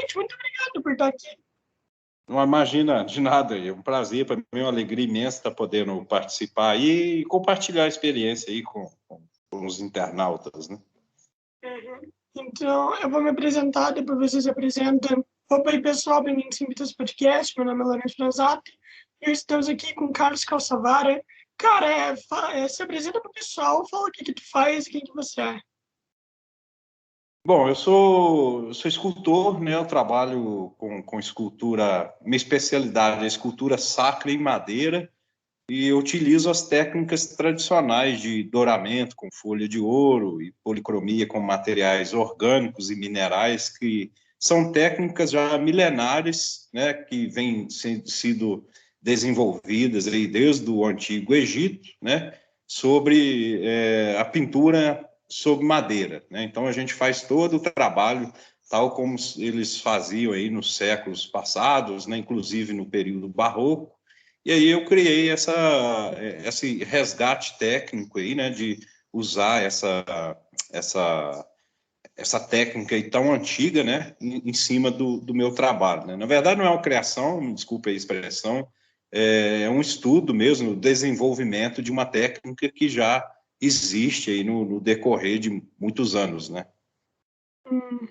Primeiramente, muito obrigado por estar aqui. Não imagina de nada, é um prazer, para mim é uma alegria imensa estar podendo participar aí e compartilhar a experiência aí com os internautas, né? Então, eu vou me apresentar, depois vocês se apresentam. Opa aí, pessoal, bem-vindos ao Invitas Podcast, meu nome é Lourenço Franzati, e estamos aqui com o Carlos Calçavara. Cara, se apresenta para o pessoal, fala o que tu faz e quem que você é. Bom, eu sou escultor, né? Eu trabalho com escultura, minha especialidade é escultura sacra em madeira, e eu utilizo as técnicas tradicionais de douramento com folha de ouro e policromia com materiais orgânicos e minerais, que são técnicas já milenares, né, que vêm sido desenvolvidas aí desde o Antigo Egito, né, sobre a pintura sobre madeira, né? Então a gente faz todo o trabalho tal como eles faziam aí nos séculos passados, né, inclusive no período barroco. E aí eu criei esse resgate técnico aí, né, de usar essa técnica aí tão antiga, né, em cima do meu trabalho, né? Na verdade não é uma criação, me desculpe a expressão, é um estudo mesmo, o desenvolvimento de uma técnica que já existe aí no decorrer de muitos anos, né? Uhum.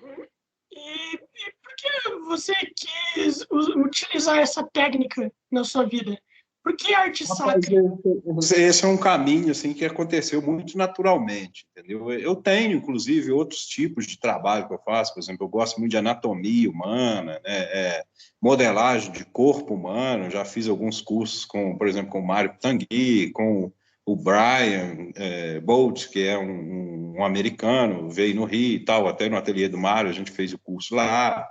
E por que você quis utilizar essa técnica na sua vida? Por que arte Rapaz, sacra? esse é um caminho assim que aconteceu muito naturalmente, entendeu? Eu tenho, inclusive, outros tipos de trabalho que eu faço. Por exemplo, eu gosto muito de anatomia humana, né? Modelagem de corpo humano. Já fiz alguns cursos com, por exemplo, com o Mário Tanguy, com o Brian Bolt, que é um americano, veio no Rio e tal, até no ateliê do Mário a gente fez o curso lá.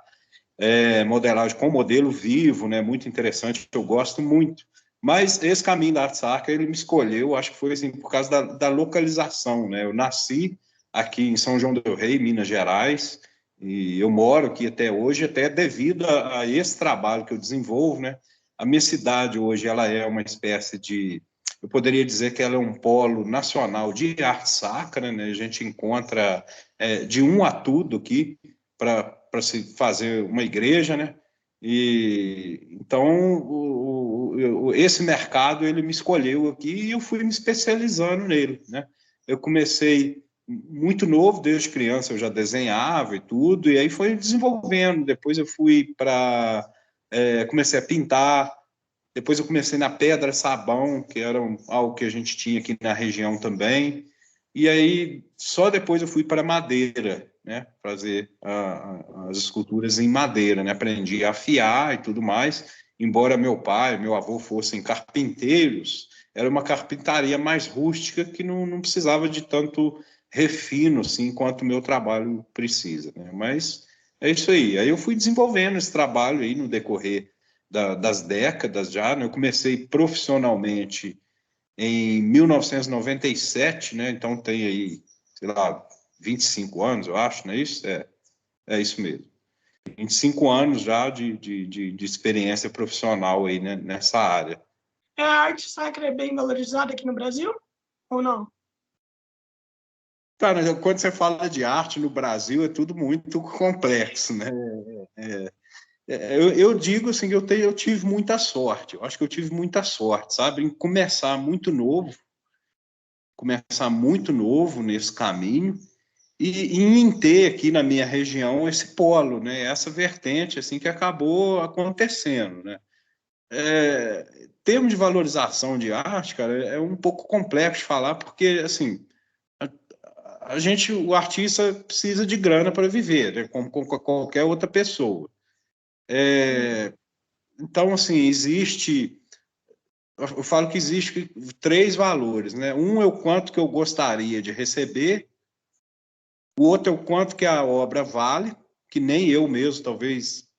Modelagem com modelo vivo, né? Muito interessante, eu gosto muito. Mas esse caminho da arte sacra, ele me escolheu, acho que foi assim, por causa da localização, né? Eu nasci aqui em São João del Rei, Minas Gerais, e eu moro aqui até hoje, até devido a esse trabalho que eu desenvolvo, né? A minha cidade hoje, ela é uma espécie de, eu poderia dizer que ela é um polo nacional de arte sacra, né? A gente encontra de um a tudo aqui para se fazer uma igreja, né? E então esse mercado ele me escolheu aqui e eu fui me especializando nele, né? Eu comecei muito novo, desde criança eu já desenhava e tudo, e aí foi desenvolvendo. Depois eu fui para comecei a pintar. Depois eu comecei na pedra sabão, que era algo que a gente tinha aqui na região também. E aí só depois eu fui para madeira, né, fazer as esculturas em madeira, né? Aprendi a afiar e tudo mais. Embora meu pai, meu avô fossem carpinteiros, era uma carpintaria mais rústica que não precisava de tanto refino assim quanto o meu trabalho precisa, né? Mas é isso aí. Aí eu fui desenvolvendo esse trabalho aí no decorrer das décadas já, né? Eu comecei profissionalmente em 1997, né? Então tem aí, sei lá, 25 anos, eu acho, não é isso? É isso mesmo. 25 anos já de experiência profissional aí, né, nessa área. A arte sacra é bem valorizada aqui no Brasil ou não? Cara, quando você fala de arte no Brasil, é tudo muito complexo, né? Eu digo assim que eu tive muita sorte. Eu acho que eu tive muita sorte, sabe? Em começar muito novo nesse caminho e em ter aqui na minha região esse polo, né? Essa vertente assim que acabou acontecendo, né? Termo de valorização de arte, cara, é um pouco complexo de falar porque assim o artista precisa de grana para viver, né? Como qualquer outra pessoa. Então, assim, eu falo que existe três valores, né? Um é o quanto que eu gostaria de receber, o outro é o quanto que a obra vale, que nem eu mesmo talvez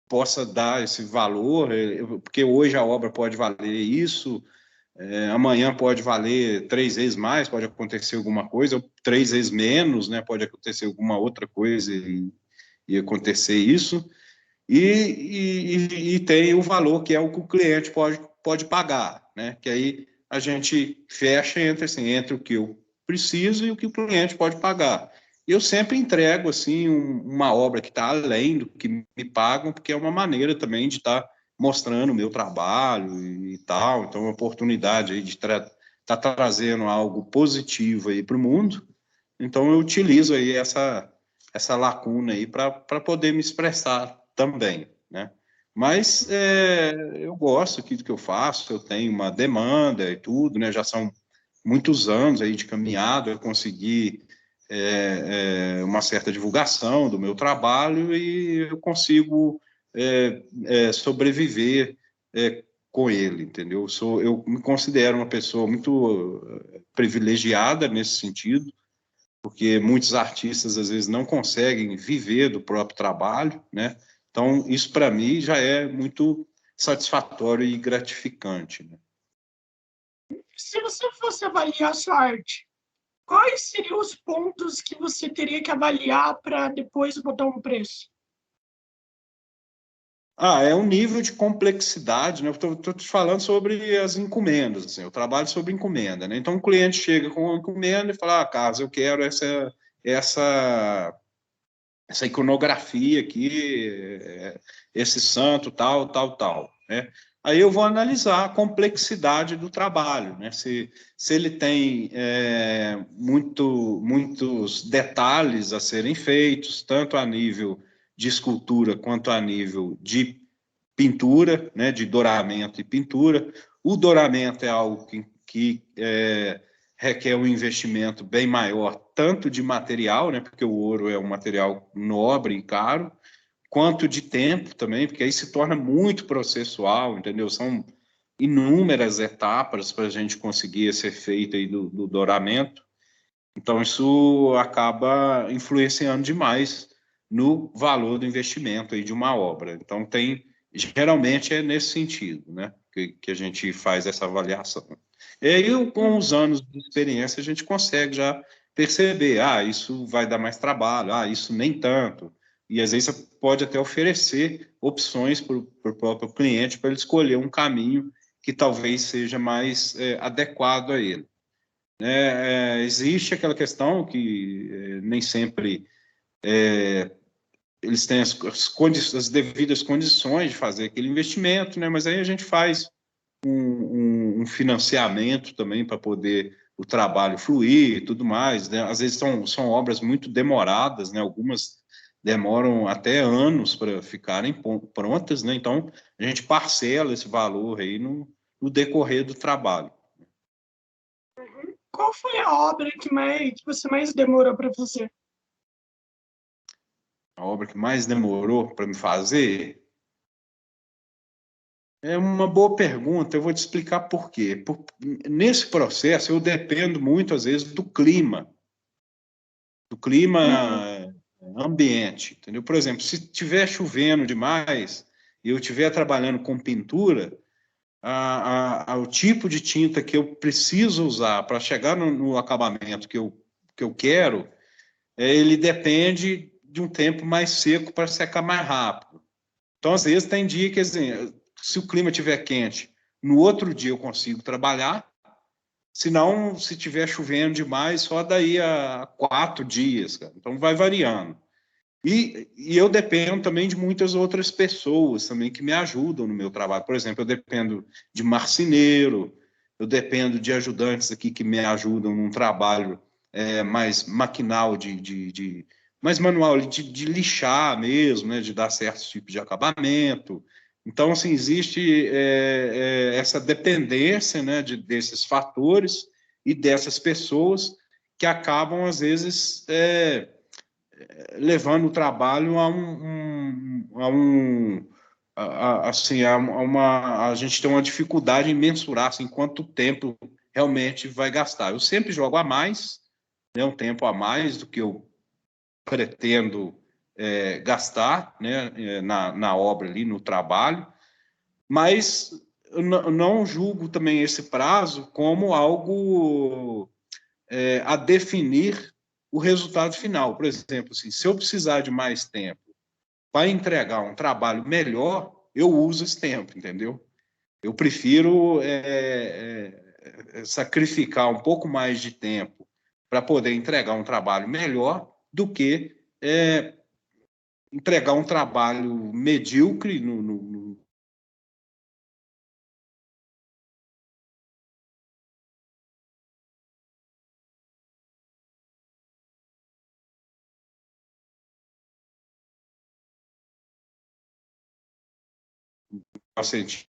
possa dar esse valor, porque hoje a obra pode valer isso, amanhã pode valer 3 vezes mais, pode acontecer alguma coisa, ou 3 vezes menos, né? Pode acontecer alguma outra coisa e acontecer isso. E tem o valor que é o que o cliente pode pagar, né? Que aí a gente fecha entre o que eu preciso e o que o cliente pode pagar. eu sempre entrego assim uma obra que está além do que me pagam, porque é uma maneira também de estar mostrando o meu trabalho e tal. Então, uma oportunidade aí de estar trazendo algo positivo aí para o mundo. Então, eu utilizo aí essa lacuna aí para poder me expressar também, né? Mas eu gosto aqui do que eu faço, eu tenho uma demanda e tudo, né? Já são muitos anos aí de caminhada, eu consegui uma certa divulgação do meu trabalho e eu consigo sobreviver com ele, entendeu? Eu me considero uma pessoa muito privilegiada nesse sentido, porque muitos artistas às vezes não conseguem viver do próprio trabalho, né? Então, isso para mim já é muito satisfatório e gratificante, né? Se você fosse avaliar a sua arte, quais seriam os pontos que você teria que avaliar para depois botar um preço? É um nível de complexidade, né? Eu estou te falando sobre as encomendas, assim, eu trabalho sobre encomenda, né? Então, o cliente chega com uma encomenda e fala, Carlos, eu quero essa iconografia aqui, esse santo, tal, tal, tal, né? Aí eu vou analisar a complexidade do trabalho, né? Se ele tem muitos detalhes a serem feitos, tanto a nível de escultura quanto a nível de pintura, né? De douramento e pintura. O douramento é algo que requer um investimento bem maior, tanto de material, né, porque o ouro é um material nobre e caro, quanto de tempo também, porque aí se torna muito processual, entendeu? São inúmeras etapas para a gente conseguir esse efeito aí do douramento. Então, isso acaba influenciando demais no valor do investimento aí de uma obra. Então, geralmente é nesse sentido, né, que a gente faz essa avaliação. E aí, com os anos de experiência, a gente consegue já perceber, isso vai dar mais trabalho, isso nem tanto. E às vezes você pode até oferecer opções para o próprio cliente para ele escolher um caminho que talvez seja mais adequado a ele. Existe aquela questão que nem sempre eles têm as devidas condições de fazer aquele investimento, né? Mas aí a gente faz um financiamento também para poder o trabalho fluir e tudo mais, né? Às vezes são obras muito demoradas, né? Algumas demoram até anos para ficarem prontas, né? Então a gente parcela esse valor aí no decorrer do trabalho. Qual foi a obra que você mais demorou para fazer? A obra que mais demorou para me fazer é uma boa pergunta, eu vou te explicar por quê. Nesse processo, eu dependo muito, às vezes, do Uhum. clima ambiente, entendeu? Por exemplo, se estiver chovendo demais e eu estiver trabalhando com pintura, o tipo de tinta que eu preciso usar para chegar no acabamento que eu quero, ele depende de um tempo mais seco para secar mais rápido. Então, às vezes, tem dia que, assim, se o clima estiver quente, no outro dia eu consigo trabalhar, se não, se estiver chovendo demais, só daí a 4 dias, cara. Então, vai variando. E eu dependo também de muitas outras pessoas também que me ajudam no meu trabalho. Por exemplo, eu dependo de marceneiro, eu dependo de ajudantes aqui que me ajudam num trabalho mais maquinal, mais manual, de lixar mesmo, né, de dar certos tipos de acabamento. Então, assim, existe essa dependência, né, desses fatores e dessas pessoas que acabam, às vezes, levando o trabalho a gente tem uma dificuldade em mensurar assim, quanto tempo realmente vai gastar. Eu sempre jogo a mais, né, um tempo a mais do que eu pretendo gastar, né, na obra ali, no trabalho, mas eu não julgo também esse prazo como algo a definir o resultado final. Por exemplo, assim, se eu precisar de mais tempo para entregar um trabalho melhor, eu uso esse tempo, entendeu? Eu prefiro sacrificar um pouco mais de tempo para poder entregar um trabalho melhor do que entregar um trabalho medíocre no paciente.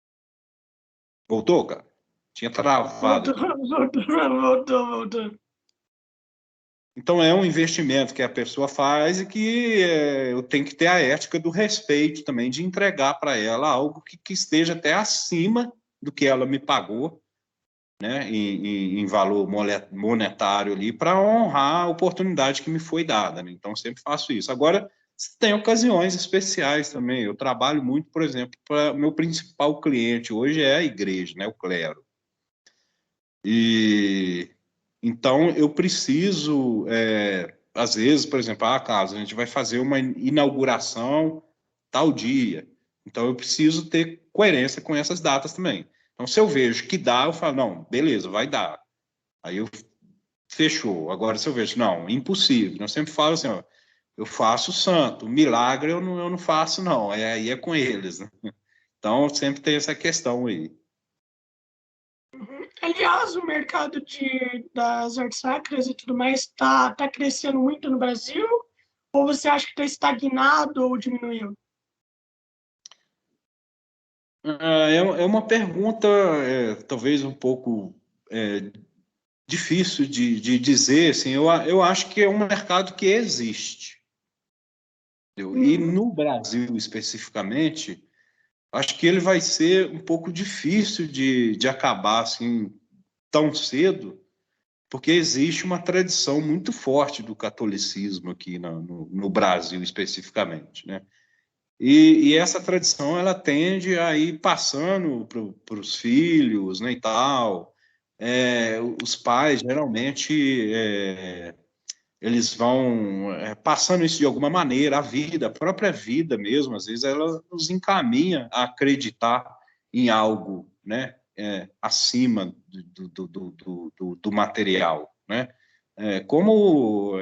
Voltou, cara? Tinha travado Voltou, aqui. voltou. Então, é um investimento que a pessoa faz e que eu tenho que ter a ética do respeito também, de entregar para ela algo que esteja até acima do que ela me pagou, né, em valor monetário ali, para honrar a oportunidade que me foi dada, né? Então, sempre faço isso. Agora, tem ocasiões especiais também. Eu trabalho muito, por exemplo, para meu principal cliente hoje é a igreja, né, o clero. E então eu preciso, às vezes, por exemplo, Carlos, a gente vai fazer uma inauguração tal dia. Então eu preciso ter coerência com essas datas também. Então, se eu vejo que dá, eu falo, não, beleza, vai dar. Aí eu fechou. Agora, se eu vejo, não, impossível. Eu sempre falo assim, ó, eu faço santo, milagre eu não faço, não. Aí é com eles, né? Então, sempre tem essa questão aí. Aliás, o mercado das artes sacras e tudo mais tá crescendo muito no Brasil? Ou você acha que está estagnado ou diminuiu? É uma pergunta, talvez um pouco difícil de dizer. Assim, eu acho que é um mercado que existe. E Uhum. no Brasil, especificamente, acho que ele vai ser um pouco difícil de acabar assim, tão cedo, porque existe uma tradição muito forte do catolicismo aqui no Brasil, especificamente, né? E essa tradição ela tende a ir passando para os filhos, né, e tal. Os pais geralmente eles vão passando isso de alguma maneira, a própria vida mesmo, às vezes ela nos encaminha a acreditar em algo, né, acima do material, né, como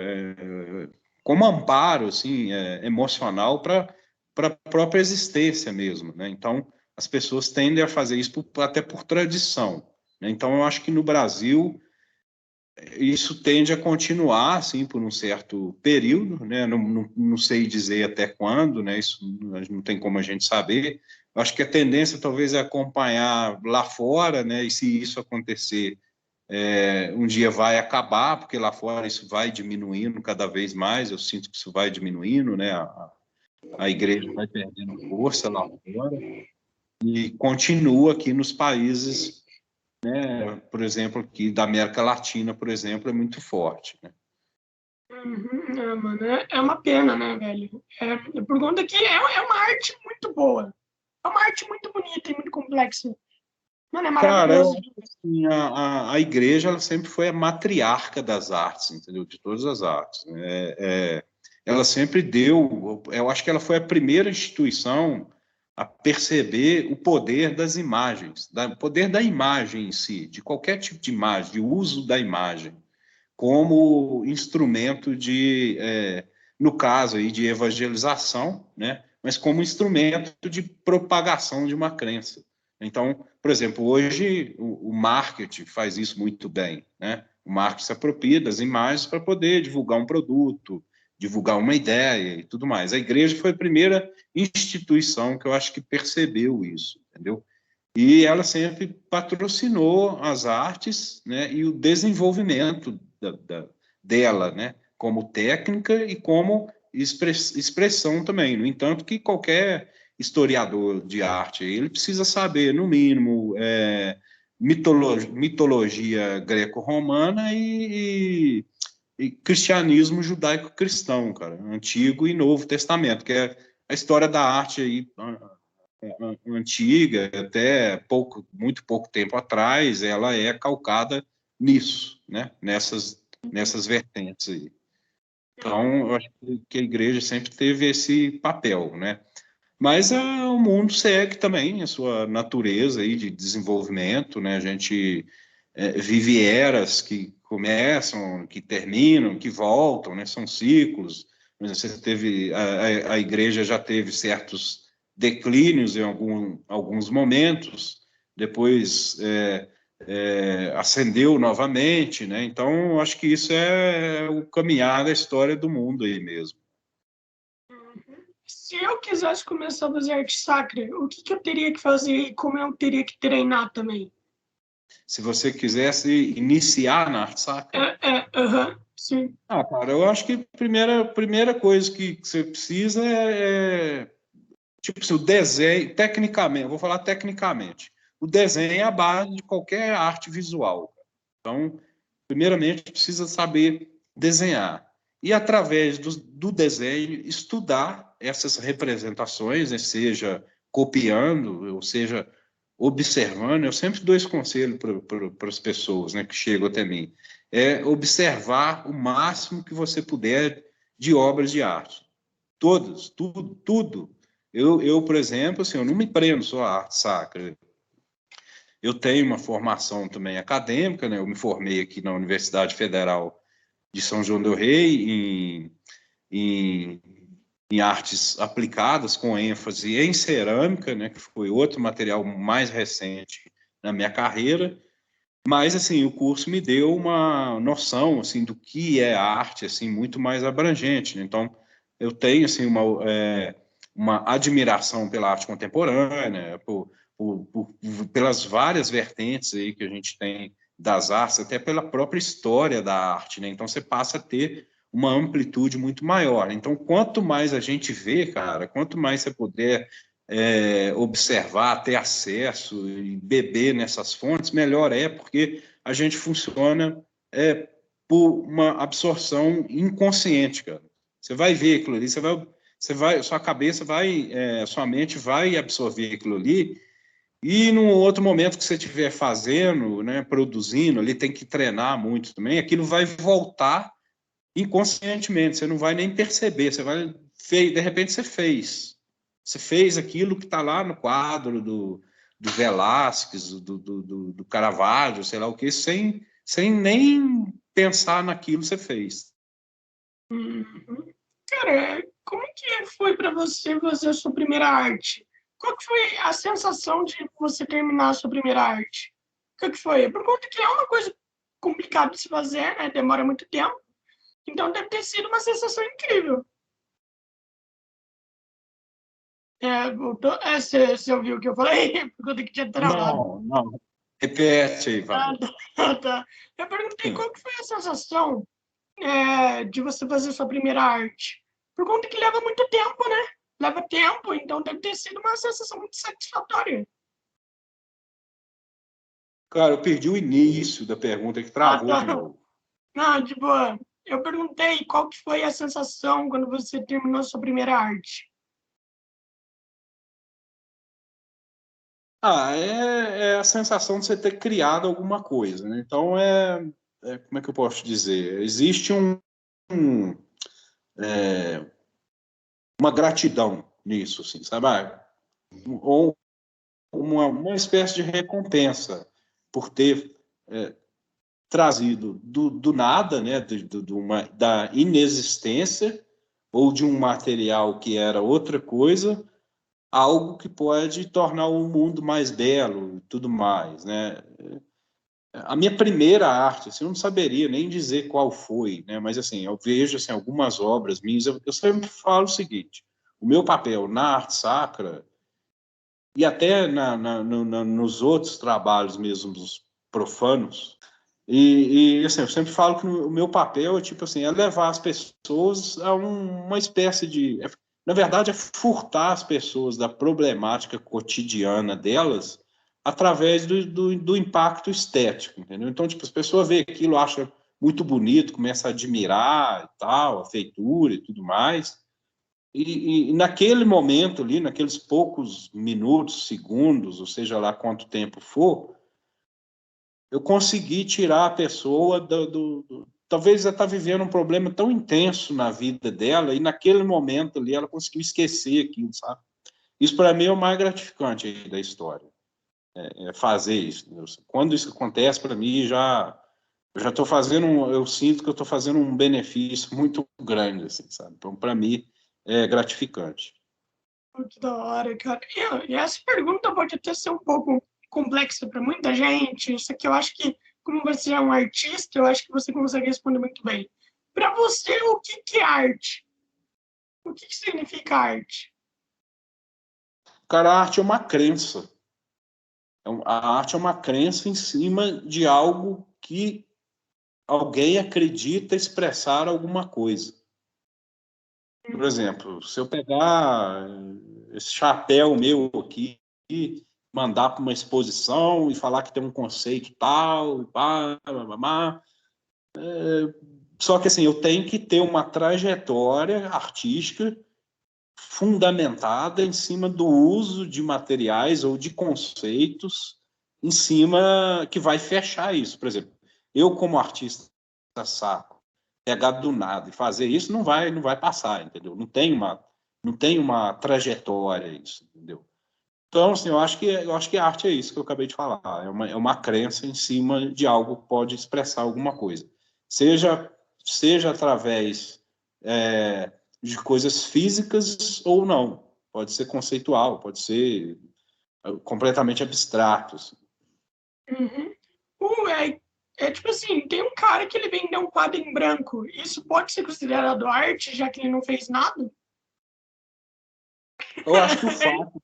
como amparo assim emocional para a própria existência mesmo, né? Então as pessoas tendem a fazer isso até por tradição, né? Então eu acho que no Brasil isso tende a continuar assim por um certo período, né? Não sei dizer até quando, né? Isso não tem como a gente saber. Eu acho que a tendência talvez é acompanhar lá fora, né? E se isso acontecer, um dia vai acabar, porque lá fora isso vai diminuindo cada vez mais. Eu sinto que isso vai diminuindo, né? A igreja vai perdendo força lá fora e continua aqui nos países, por exemplo, aqui da América Latina, por exemplo, é muito forte, né? Uhum. Mano, é uma pena, né, velho? Por conta que é uma arte muito boa. É uma arte muito bonita e muito complexa. Mano, é Cara, eu maravilhoso. acho que assim, a igreja ela sempre foi a matriarca das artes, entendeu? De todas as artes, né? Ela sempre deu, eu acho que ela foi a primeira instituição a perceber o poder das imagens, o poder da imagem em si, de qualquer tipo de imagem, de uso da imagem, como instrumento no caso aí, de evangelização, né? Mas como instrumento de propagação de uma crença. Então, por exemplo, hoje o marketing faz isso muito bem, né? O marketing se apropria das imagens para poder divulgar um produto, divulgar uma ideia e tudo mais. A igreja foi a primeira instituição que eu acho que percebeu isso, entendeu? E ela sempre patrocinou as artes, né, e o desenvolvimento dela, né, como técnica e como expressão também. No entanto, que qualquer historiador de arte ele precisa saber, no mínimo, mitologia greco-romana e cristianismo judaico-cristão, cara, Antigo e Novo Testamento, que é a história da arte aí antiga, até muito pouco tempo atrás, ela é calcada nisso, né? Nessas vertentes aí. Então, eu acho que a igreja sempre teve esse papel, né? Mas o mundo segue também a sua natureza aí de desenvolvimento, né? A gente vive eras que começam, que terminam, que voltam, né? São ciclos. Você teve, a igreja já teve certos declínios em alguns momentos, depois ascendeu novamente, né? Então, acho que isso é o caminhar da história do mundo aí mesmo. Se eu quisesse começar a fazer arte sacra, o que eu teria que fazer e como eu teria que treinar também? Se você quisesse iniciar na arte sacra, Sim. cara, eu acho que a primeira coisa que você precisa tipo, se o desenho, tecnicamente, eu vou falar tecnicamente, o desenho é a base de qualquer arte visual. Então, primeiramente, precisa saber desenhar. E, através do desenho, estudar essas representações, né, seja copiando, ou seja, observando. Eu sempre dou esse conselho para as pessoas, né, que chegam até mim. É observar o máximo que você puder de obras de arte. Todas, tudo, tudo. Por exemplo, assim, eu não me prendo só à arte sacra. Eu tenho uma formação também acadêmica, né? Eu me formei aqui na Universidade Federal de São João del Rei em, em artes aplicadas, com ênfase em cerâmica, né? Que foi outro material mais recente na minha carreira. Mas, assim, o curso me deu uma noção, assim, do que é arte, assim, muito mais abrangente, né? Então, eu tenho, assim, uma admiração pela arte contemporânea, pelas várias vertentes aí que a gente tem das artes, até pela própria história da arte, né? Então, você passa a ter uma amplitude muito maior. Então, quanto mais a gente vê, cara, quanto mais você puder observar, ter acesso e beber nessas fontes, melhor é, porque a gente funciona por uma absorção inconsciente, cara. Você vai ver aquilo ali, sua cabeça vai, sua mente vai absorver aquilo ali, e num outro momento que você estiver fazendo, né, produzindo, ali tem que treinar muito também, aquilo vai voltar inconscientemente, você não vai nem perceber, de repente você fez aquilo que está lá no quadro do Velázquez, do Caravaggio, sei lá o que, sem nem pensar naquilo você fez. Uhum. Cara, como que foi para você fazer a sua primeira arte? Qual que foi a sensação de você terminar a sua primeira arte? O que foi? Por conta que é uma coisa complicada de se fazer, né? Demora muito tempo. Então deve ter sido uma sensação incrível. Você ouviu o que eu falei? Por conta que tinha travado. Não, não. Repete aí, Ah, Fábio. tá. Eu perguntei qual que foi a sensação de você fazer sua primeira arte. Por conta que leva muito tempo, né? Leva tempo, então deve ter sido uma sensação muito satisfatória. Cara, eu perdi o início da pergunta que Ah, travou tá. de novo. Não, de boa. Eu perguntei qual que foi a sensação quando você terminou sua primeira arte. É a sensação de você ter criado alguma coisa, né? Então, como é que eu posso dizer? Existe uma gratidão nisso, assim, sabe? Ou uma espécie de recompensa por ter trazido do nada, né? Da inexistência ou de um material que era outra coisa, algo que pode tornar o mundo mais belo e tudo mais, né? A minha primeira arte, assim, eu não saberia nem dizer qual foi, né? Mas assim, eu vejo assim, algumas obras minhas, eu sempre falo o seguinte: o meu papel na arte sacra e até nos outros trabalhos mesmo dos profanos, assim, eu sempre falo que o meu papel é tipo assim, é levar as pessoas a uma espécie na verdade, é furtar as pessoas da problemática cotidiana delas através do impacto estético, entendeu? Então, tipo, as pessoas vê aquilo, acha muito bonito, começa a admirar e tal, a feitura e tudo mais. E naquele momento ali, naqueles poucos minutos, segundos, ou seja lá quanto tempo for, eu consegui tirar a pessoa talvez ela está vivendo um problema tão intenso na vida dela e naquele momento ali ela conseguiu esquecer aquilo, sabe? Isso para mim é o mais gratificante da história, fazer isso. Quando isso acontece para mim eu já estou fazendo, eu sinto que eu estou fazendo um benefício muito grande, assim, sabe? Então, para mim, é gratificante. Pô, que da hora, cara. E essa pergunta pode até ser um pouco complexa para muita gente. Isso aqui eu acho que, como você é um artista, eu acho que você consegue responder muito bem. Para você, o que que é arte? O que que significa arte? Cara, a arte é uma crença. A arte é uma crença em cima de algo que alguém acredita expressar alguma coisa. Por exemplo, se eu pegar esse chapéu meu aqui e mandar para uma exposição e falar que tem um conceito tal, pá, pá, pá, pá, só que assim, eu tenho que ter uma trajetória artística fundamentada em cima do uso de materiais ou de conceitos em cima que vai fechar isso. Por exemplo, eu como artista saco, pegar do nada e fazer isso não vai passar, entendeu? Não tem uma trajetória isso, entendeu? Então, assim, eu acho que a arte é isso que eu acabei de falar. É uma crença em cima de algo que pode expressar alguma coisa. Seja através de coisas físicas ou não. Pode ser conceitual, pode ser completamente abstrato. Assim. Uhum. É tipo assim, tem um cara que ele vendeu um quadro em branco. Isso pode ser considerado arte, já que ele não fez nada? Eu acho que o É, fato,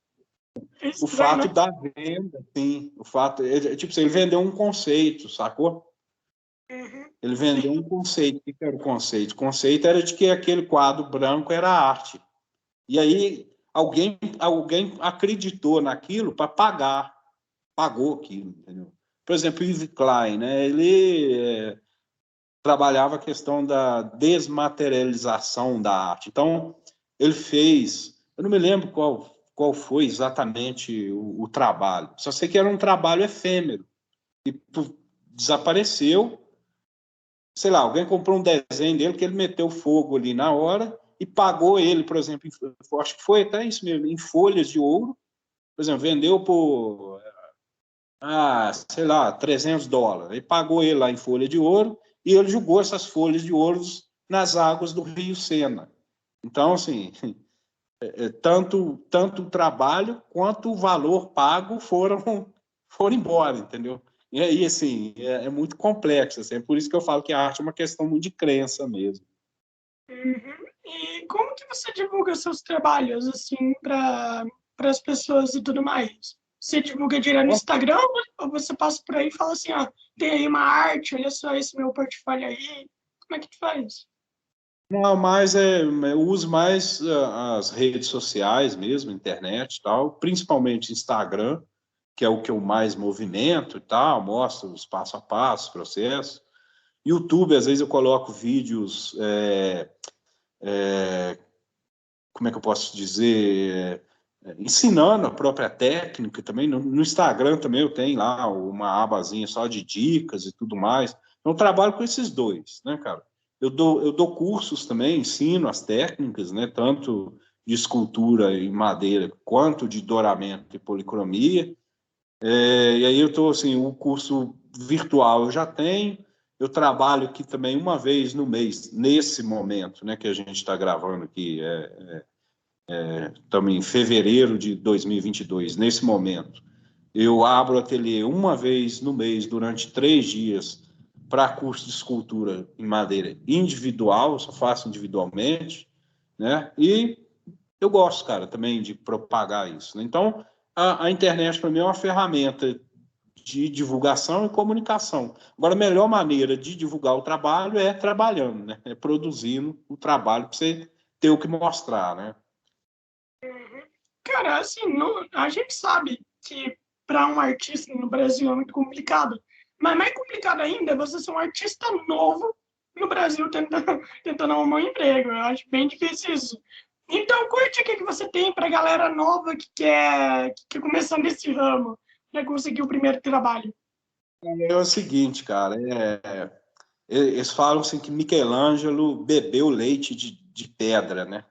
é o estranho, fato né? da venda, sim, o fato, tipo, assim, ele vendeu um conceito, sacou? Uhum. Ele vendeu um Sim. conceito. O que era o conceito? O conceito era de que aquele quadro branco era arte. E aí alguém acreditou naquilo para pagar, pagou aquilo, entendeu? Por exemplo, o Yves Klein, né? Ele trabalhava a questão da desmaterialização da arte. Então, ele fez, eu não me lembro qual foi exatamente o trabalho, só sei que era um trabalho efêmero, e desapareceu, sei lá, alguém comprou um desenho dele que ele meteu fogo ali na hora e pagou ele, por exemplo, acho que foi até isso mesmo, em folhas de ouro, por exemplo, vendeu por, sei lá, $300, e pagou ele lá em folha de ouro e ele jogou essas folhas de ouro nas águas do Rio Sena. Então, assim, tanto o trabalho quanto o valor pago foram embora, entendeu? E aí, assim, é muito complexo, assim, é por isso que eu falo que a arte é uma questão muito de crença mesmo. Uhum. E como que você divulga seus trabalhos, assim, para as pessoas e tudo mais? Você divulga direto no Instagram ou você passa por aí e fala assim, ó, tem aí uma arte, olha só esse meu portfólio aí. Como é que tu faz? Não, mas eu uso mais as redes sociais mesmo, internet e tal, principalmente Instagram, que é o que eu mais movimento e tal, mostro os passo a passo, processo. YouTube, às vezes eu coloco vídeos, como é que eu posso dizer, ensinando a própria técnica também. No Instagram também eu tenho lá uma abazinha só de dicas e tudo mais. Então, eu trabalho com esses dois, né, cara? Eu dou cursos também, ensino as técnicas, né, tanto de escultura em madeira quanto de douramento e policromia. E aí eu estou, assim, o curso virtual eu já tenho, eu trabalho aqui também uma vez no mês, nesse momento, né, que a gente está gravando aqui, estamos em fevereiro de 2022, nesse momento. Eu abro o ateliê uma vez no mês, durante 3 dias, para curso de escultura em madeira individual, só faço individualmente, né? E eu gosto, cara, também de propagar isso. Né? Então, a internet, para mim, é uma ferramenta de divulgação e comunicação. Agora, a melhor maneira de divulgar o trabalho é trabalhando, né? É produzindo o trabalho para você ter o que mostrar, né? Cara, assim, a gente sabe que para um artista no Brasil é muito complicado, mas mais complicado ainda é você ser um artista novo no Brasil tentando, tentando arrumar um emprego. Eu acho bem difícil isso. Então, curte o que você tem para galera nova que quer começar nesse ramo, para conseguir o primeiro trabalho. É o seguinte, cara, eles falam assim que Michelangelo bebeu leite de pedra, né?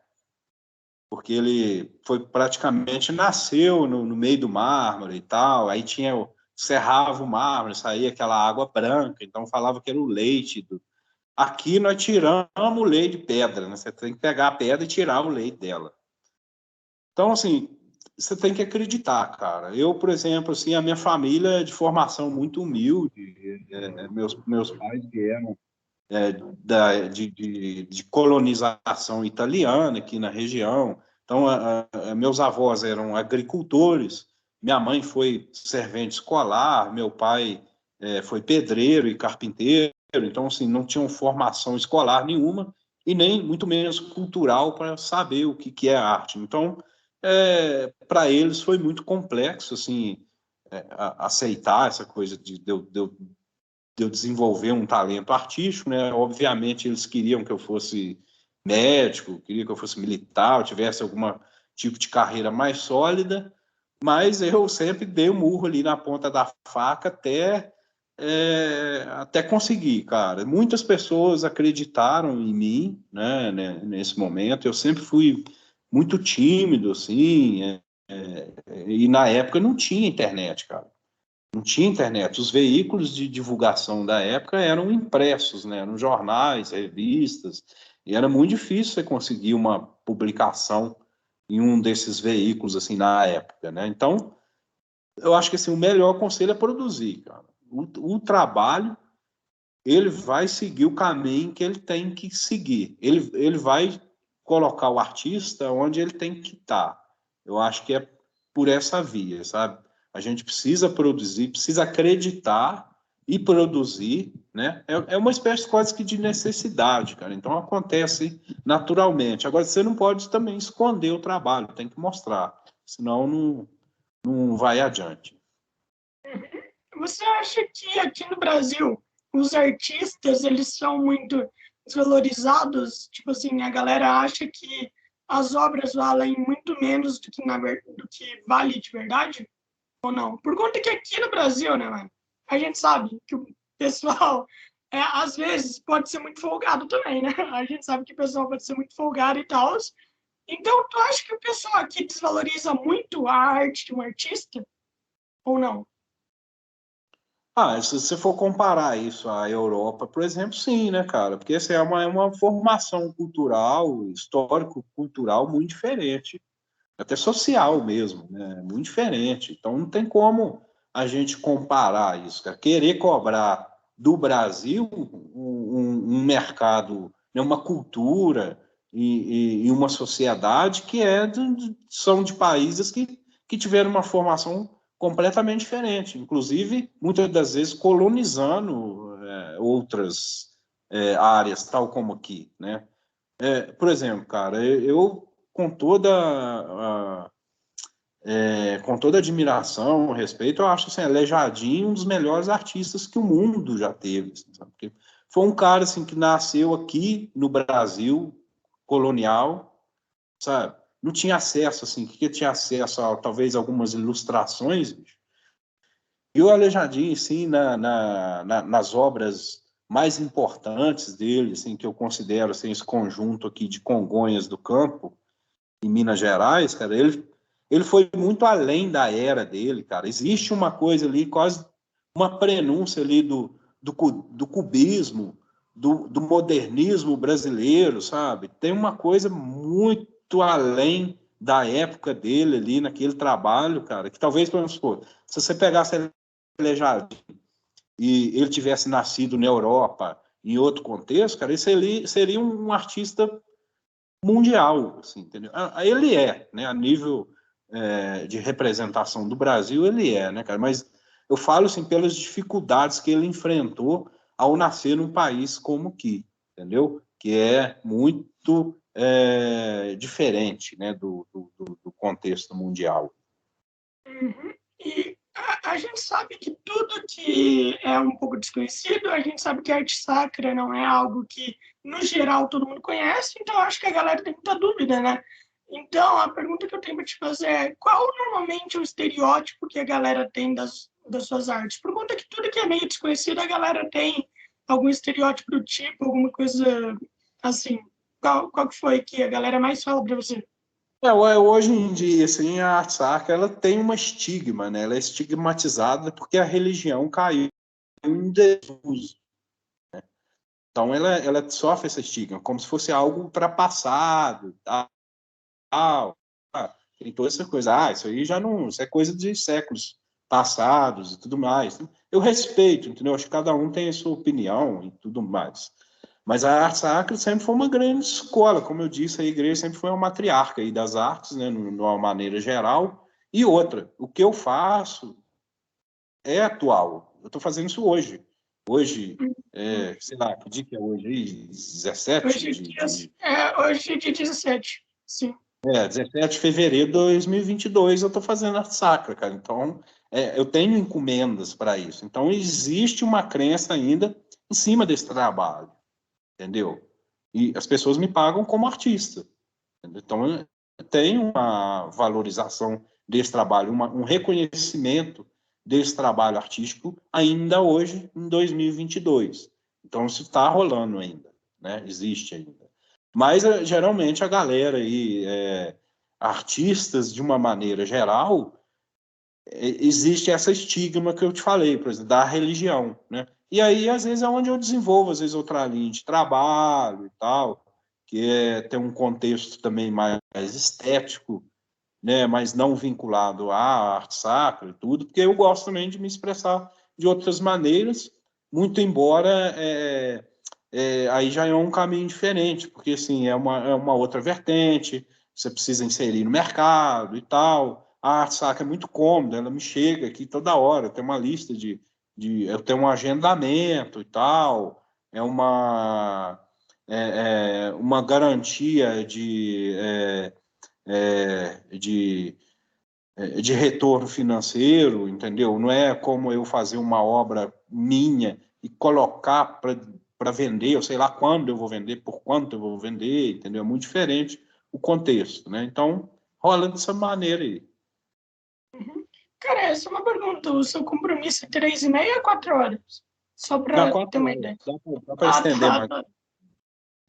Porque ele foi praticamente nasceu no meio do mármore e tal. Aí tinha serrava o mármore, saía aquela água branca, então falava que era o leite. Aqui nós tiramos o leite de pedra, né? Você tem que pegar a pedra e tirar o leite dela. Então, assim, você tem que acreditar, cara. Eu, por exemplo, assim, a minha família é de formação muito humilde, meus pais vieram de colonização italiana aqui na região. Então, meus avós eram agricultores, minha mãe foi servente escolar, meu pai foi pedreiro e carpinteiro, então, assim, não tinham formação escolar nenhuma e nem muito menos cultural para saber o que é arte. Então, para eles foi muito complexo, assim, aceitar essa coisa de eu desenvolver um talento artístico, né? Obviamente eles queriam que eu fosse médico, queriam que eu fosse militar, eu tivesse algum tipo de carreira mais sólida, mas eu sempre dei o murro ali na ponta da faca até conseguir, cara. Muitas pessoas acreditaram em mim, né, nesse momento. Eu sempre fui muito tímido, assim, e na época não tinha internet, cara. Não tinha internet. Os veículos de divulgação da época eram impressos, né? Eram jornais, revistas, e era muito difícil você conseguir uma publicação em um desses veículos assim na época, né? Então, eu acho que assim, o melhor conselho é produzir, cara. O trabalho ele vai seguir o caminho que ele tem que seguir. Ele vai colocar o artista onde ele tem que estar. Eu acho que é por essa via, sabe? A gente precisa produzir, precisa acreditar e produzir, né? É uma espécie quase que de necessidade, cara. Então acontece naturalmente. Agora você não pode também esconder o trabalho, tem que mostrar, senão não vai adiante. Você acha que aqui no Brasil os artistas eles são muito desvalorizados? Tipo assim, a galera acha que as obras valem muito menos do que vale de verdade? Ou não? Por conta que aqui no Brasil, né, mano? A gente sabe que o pessoal, às vezes, pode ser muito folgado também, né? A gente sabe que o pessoal pode ser muito folgado e tal. Então, tu acha que o pessoal aqui desvaloriza muito a arte de um artista? Ou não? Se você for comparar isso à Europa, por exemplo, sim, né, cara? Porque essa é uma formação cultural, histórico-cultural muito diferente, até social mesmo, né? Muito diferente. Então não tem como a gente comparar isso, cara. Querer cobrar do Brasil um mercado, né, uma cultura e uma sociedade que são de países que tiveram uma formação completamente diferente, inclusive muitas das vezes colonizando outras áreas, tal como aqui, né? Por exemplo, cara, eu com toda admiração, respeito, eu acho assim, Aleijadinho um dos melhores artistas que o mundo já teve, assim, sabe? Porque foi um cara assim que nasceu aqui no Brasil colonial, sabe? Não tinha acesso assim, que tinha acesso a talvez algumas ilustrações, bicho. E o Aleijadinho, sim, nas obras mais importantes dele, assim, que eu considero assim, esse conjunto aqui de Congonhas do Campo, em Minas Gerais, cara, ele foi muito além da era dele, cara. Existe uma coisa ali, quase uma prenúncia ali do cubismo, do modernismo brasileiro, sabe? Tem uma coisa muito além da época dele ali, naquele trabalho, cara, que talvez, vamos supor, se você pegasse Aleijadinho e ele tivesse nascido na Europa, em outro contexto, cara, isso ali seria um artista mundial, assim, entendeu? Ele né, a nível de representação do Brasil, ele né, cara, mas eu falo, assim, pelas dificuldades que ele enfrentou ao nascer num país como aqui, entendeu? Que é muito diferente, né, do contexto mundial. Uhum. E a gente sabe que tudo que é um pouco desconhecido, a gente sabe que a arte sacra não é algo que, no geral, todo mundo conhece, então acho que a galera tem muita dúvida, né? Então, a pergunta que eu tenho para te fazer é: qual normalmente é o estereótipo que a galera tem das suas artes? Por conta que tudo que é meio desconhecido, a galera tem algum estereótipo do tipo, alguma coisa assim. Qual que foi que a galera mais fala para você? Hoje em dia, assim, a arte sacra, ela tem uma estigma, né? Ela é estigmatizada porque a religião caiu em desuso. Então, ela sofre esse estigma, como se fosse algo ultrapassado, tal. Tem toda essa coisa. Isso aí já não... Isso é coisa de séculos passados e tudo mais. Eu respeito, entendeu? Acho que cada um tem a sua opinião e tudo mais. Mas a arte sacra sempre foi uma grande escola. Como eu disse, a igreja sempre foi uma matriarca aí das artes, né, de uma maneira geral. E outra, o que eu faço é atual. Eu estou fazendo isso hoje. Hoje, sei lá, que dia que é hoje aí? 17 Hoje, hoje é dia 17, sim. 17 de fevereiro de 2022 eu estou fazendo arte sacra, cara. Então, eu tenho encomendas para isso. Então, existe uma crença ainda em cima desse trabalho, entendeu? E as pessoas me pagam como artista. Entendeu? Então, tem uma valorização desse trabalho, um reconhecimento desse trabalho artístico ainda hoje, em 2022. Então, isso está rolando ainda, né? Existe ainda. Mas, geralmente, a galera aí, artistas, de uma maneira geral, existe essa estigma que eu te falei, por exemplo, da religião, né? E aí, às vezes, é onde eu desenvolvo, às vezes, outra linha de trabalho e tal, que tem um contexto também mais estético, né? Mas não vinculado à arte sacra e tudo, porque eu gosto também de me expressar de outras maneiras, muito embora aí já é um caminho diferente, porque, assim, é uma outra vertente, você precisa inserir no mercado e tal. A arte sacra é muito cômoda, ela me chega aqui toda hora, eu tenho uma lista eu tenho um agendamento e tal, uma garantia de, de retorno financeiro, entendeu? Não é como eu fazer uma obra minha e colocar para vender, eu sei lá quando eu vou vender, por quanto eu vou vender, entendeu? É muito diferente o contexto, né? Então, rola dessa maneira aí. Uhum. Cara, essa é uma pergunta. O seu compromisso é 3h30 ou 4 horas? Só Dá para ter 4 uma horas, ideia. dá para Ah, estender tá, mais. tá.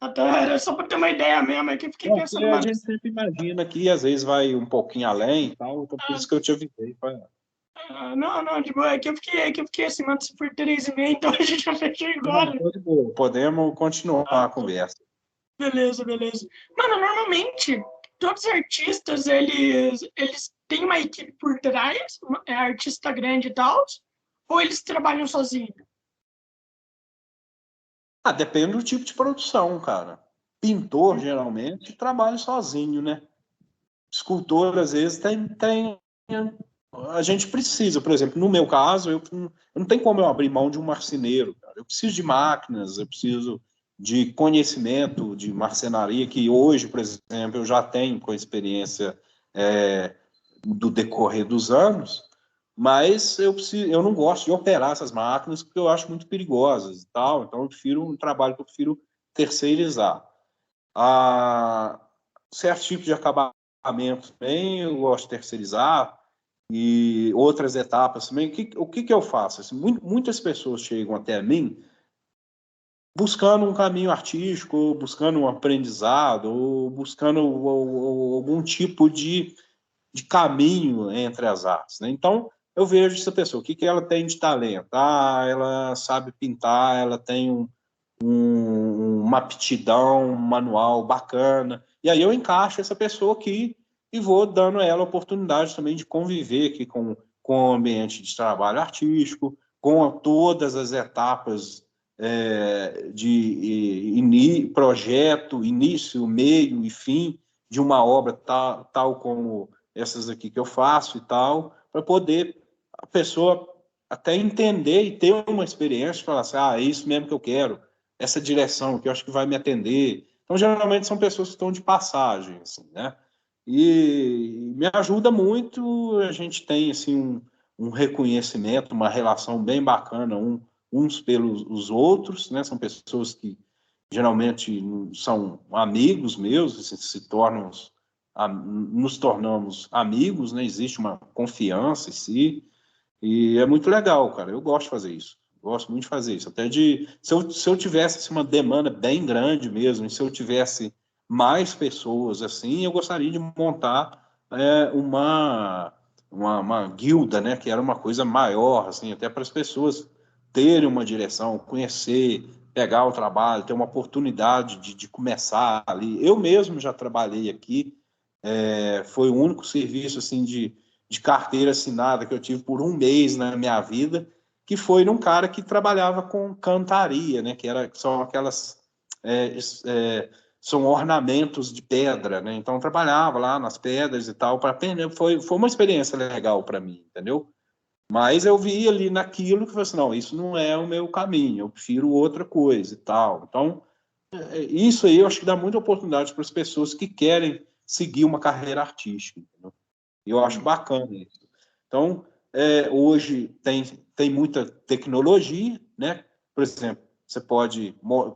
Ah, tá. Era só para ter uma ideia mesmo. É que eu fiquei Não, porque pensando a uma gente vez. sempre imagina que às vezes vai um pouquinho além e tal, então por Ah, isso que eu te avisei. não, não, de boa. É que eu fiquei assim, mano, se for 3h30, então a gente já fechou Não, agora. tô de boa. Podemos continuar Ah, a conversa. beleza, beleza. Mano, normalmente, todos os artistas, eles têm uma equipe por trás, é artista grande e tal, ou eles trabalham sozinhos? Depende do tipo de produção, cara. Pintor, geralmente, trabalha sozinho, né? Escultor, às vezes, tem. A gente precisa, por exemplo, no meu caso, eu não tem como eu abrir mão de um marceneiro, cara. Eu preciso de máquinas, eu preciso de conhecimento de marcenaria, que hoje, por exemplo, eu já tenho com a experiência do decorrer dos anos, mas eu não gosto de operar essas máquinas porque eu acho muito perigosas e tal, então eu prefiro um trabalho que eu prefiro terceirizar. A certo tipo de acabamento também eu gosto de terceirizar e outras etapas também. O que eu faço? Assim, muitas pessoas chegam até mim buscando um caminho artístico, buscando um aprendizado, ou buscando algum tipo de caminho entre as artes, né? Então, eu vejo essa pessoa, o que ela tem de talento? Ela sabe pintar, ela tem uma aptidão manual bacana, e aí eu encaixo essa pessoa aqui e vou dando a ela a oportunidade também de conviver aqui com o ambiente de trabalho artístico, com todas as etapas de projeto, início, meio e fim de uma obra tal como essas aqui que eu faço e tal, para poder a pessoa até entender e ter uma experiência, falar assim, é isso mesmo que eu quero, essa direção que eu acho que vai me atender. Então, geralmente são pessoas que estão de passagem, assim, né? E me ajuda muito, a gente tem, assim, um reconhecimento, uma relação bem bacana uns pelos os outros, né? São pessoas que geralmente são amigos meus, se tornam nos tornamos amigos, né? Existe uma confiança em si, e é muito legal, cara. Eu gosto de fazer isso. Gosto muito de fazer isso. Se eu tivesse assim, uma demanda bem grande mesmo, e se eu tivesse mais pessoas assim. Eu gostaria de montar uma guilda, né, que era uma coisa maior, assim, até para as pessoas terem uma direção, conhecer, pegar o trabalho, ter uma oportunidade de começar ali. Eu mesmo já trabalhei aqui, foi o único serviço assim de carteira assinada que eu tive por um mês na minha vida, que foi num cara que trabalhava com cantaria, né, que são aquelas são ornamentos de pedra, né? Então eu trabalhava lá nas pedras e tal para aprender. Foi uma experiência legal para mim, entendeu? Mas eu vi ali naquilo que falei assim, não, isso não é o meu caminho, eu prefiro outra coisa e tal. Então, isso aí eu acho que dá muita oportunidade para as pessoas que querem seguir uma carreira artística, entendeu? E eu acho bacana isso. Então, hoje tem muita tecnologia, né? Por exemplo,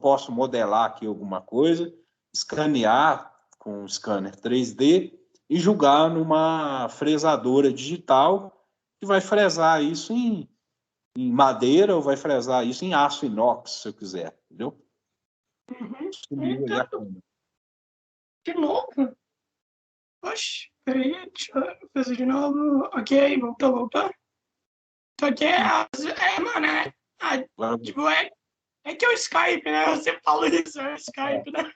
posso modelar aqui alguma coisa, escanear com um scanner 3D e jogar numa fresadora digital que vai fresar isso em madeira ou vai fresar isso em aço inox, se eu quiser, entendeu? Sumiu aí a Então, câmera. de novo. Oxe, peraí, deixa eu fazer de novo. Ok, voltou. Tô aqui, mano, Agora, tipo, é que é o Skype, né? Você falou isso, é o Skype, né?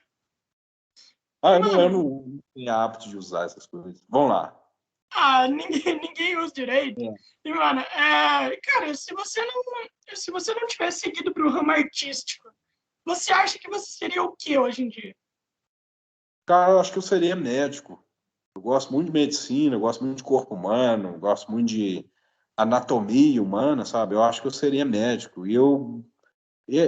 eu Mano, não tenho hábito de usar essas coisas. Vamos lá. ninguém usa direito. É. E, mano, cara, se você não tivesse seguido pro ramo artístico, você acha que você seria o que hoje em dia? Cara, eu acho que eu seria médico. Eu gosto muito de medicina, eu gosto muito de corpo humano, eu gosto muito de anatomia humana, sabe? Eu acho que eu seria médico. E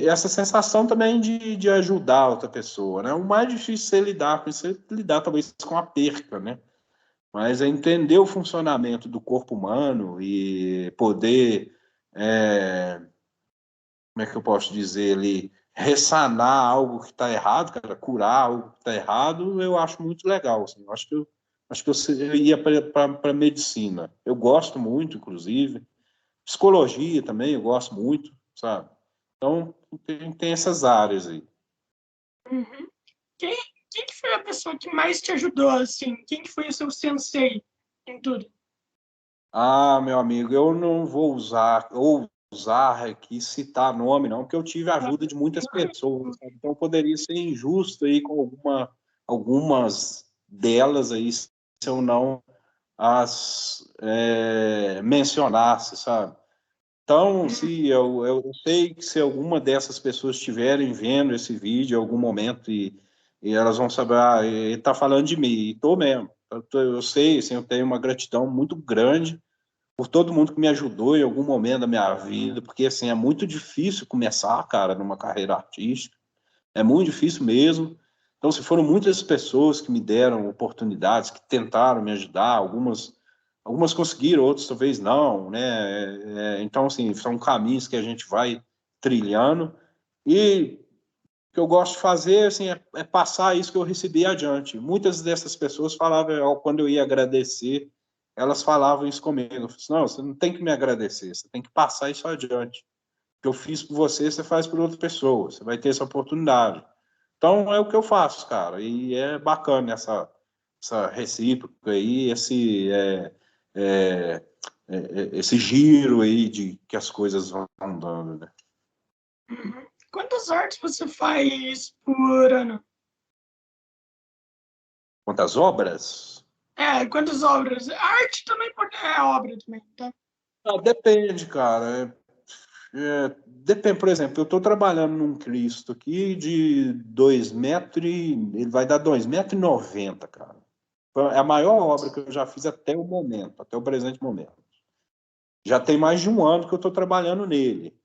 essa sensação também de ajudar outra pessoa, né? O mais difícil é lidar com isso, é lidar talvez com a perca, né? Mas é entender o funcionamento do corpo humano e poder, como é que eu posso dizer ali, ressanar algo que está errado, cara, curar algo que está errado, eu acho muito legal. Assim. Eu ia para medicina. Eu gosto muito, inclusive. Psicologia também, eu gosto muito, sabe? Então, tem essas áreas aí. Uhum. Quem, quem que foi a pessoa que mais te ajudou, assim? Quem que foi o seu sensei em tudo? Ah, meu amigo, eu não vou usar aqui, citar nome, não, porque eu tive a ajuda de muitas pessoas, sabe? Então poderia ser injusto aí com algumas delas aí, se eu não as mencionasse, sabe? Então, se eu sei que se alguma dessas pessoas estiverem vendo esse vídeo em algum momento e elas vão saber, ele está falando de mim, e estou mesmo. Eu sei, assim, eu tenho uma gratidão muito grande por todo mundo que me ajudou em algum momento da minha vida, porque assim é muito difícil começar, cara, numa carreira artística, é muito difícil mesmo. Então, se foram muitas pessoas que me deram oportunidades, que tentaram me ajudar, algumas conseguiram, outras talvez não, né? Então, assim, são caminhos que a gente vai trilhando e o que eu gosto de fazer assim, é passar isso que eu recebi adiante. Muitas dessas pessoas falavam, quando eu ia agradecer, elas falavam isso comigo. Eu falei, assim, não, você não tem que me agradecer, você tem que passar isso adiante. O que eu fiz por você, você faz por outra pessoa, você vai ter essa oportunidade. Então, é o que eu faço, cara, e é bacana essa recíproca aí, é, esse giro aí de que as coisas vão dando, né? Uhum. Quantas artes você faz por ano? Quantas obras? Quantas obras? A arte também é obra também, tá? Ah, depende, cara. Depende, por exemplo, eu estou trabalhando num Cristo aqui de 2 metros, ele vai dar 2,90 m, cara. É a maior obra que eu já fiz até o momento, até o presente momento. Já tem mais de um ano que eu estou trabalhando nele.